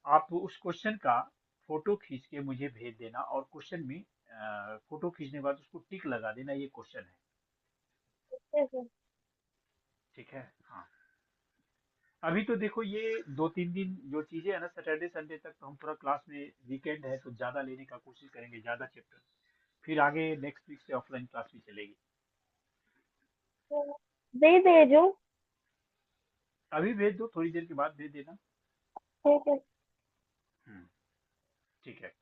आप उस क्वेश्चन का फोटो खींच के मुझे भेज देना, और क्वेश्चन में फोटो खींचने के बाद उसको टिक लगा देना, ये क्वेश्चन है। ठीक है, हाँ। अभी तो देखो, ये 2-3 दिन जो चीजें है ना, सैटरडे संडे तक तो हम थोड़ा क्लास में, वीकेंड है तो ज्यादा लेने का कोशिश करेंगे, ज्यादा चैप्टर। फिर आगे नेक्स्ट वीक से ऑफलाइन क्लास भी चलेगी। दे भेजो। अभी भेज दो, थोड़ी देर के बाद भेज देना। ठीक है। हम्म, ठीक है।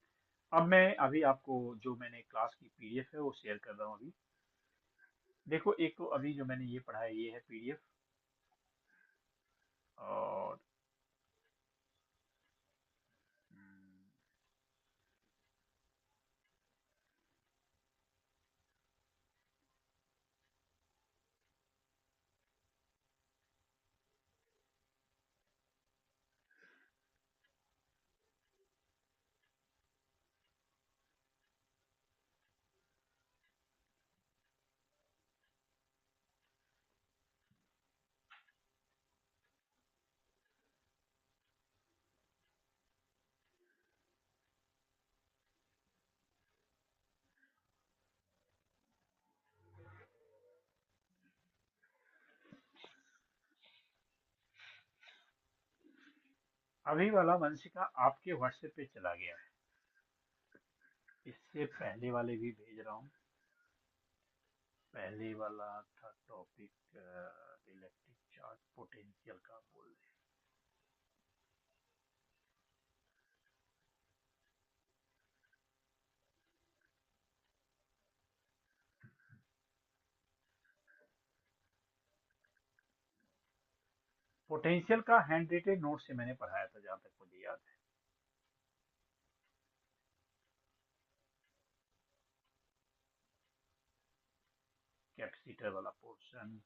अब मैं अभी आपको जो मैंने क्लास की पीडीएफ है वो शेयर कर रहा हूँ अभी। देखो, एक तो अभी जो मैंने ये पढ़ा है ये है पीडीएफ। और अभी वाला वंशिका आपके व्हाट्सएप पे चला गया है। इससे पहले वाले भी भेज रहा हूँ। पहले वाला था टॉपिक इलेक्ट्रिक चार्ज पोटेंशियल का बोल रहे। पोटेंशियल का हैंड रेटेड नोट से मैंने पढ़ाया था, जहां तक मुझे याद है। कैपेसिटर वाला पोर्शन।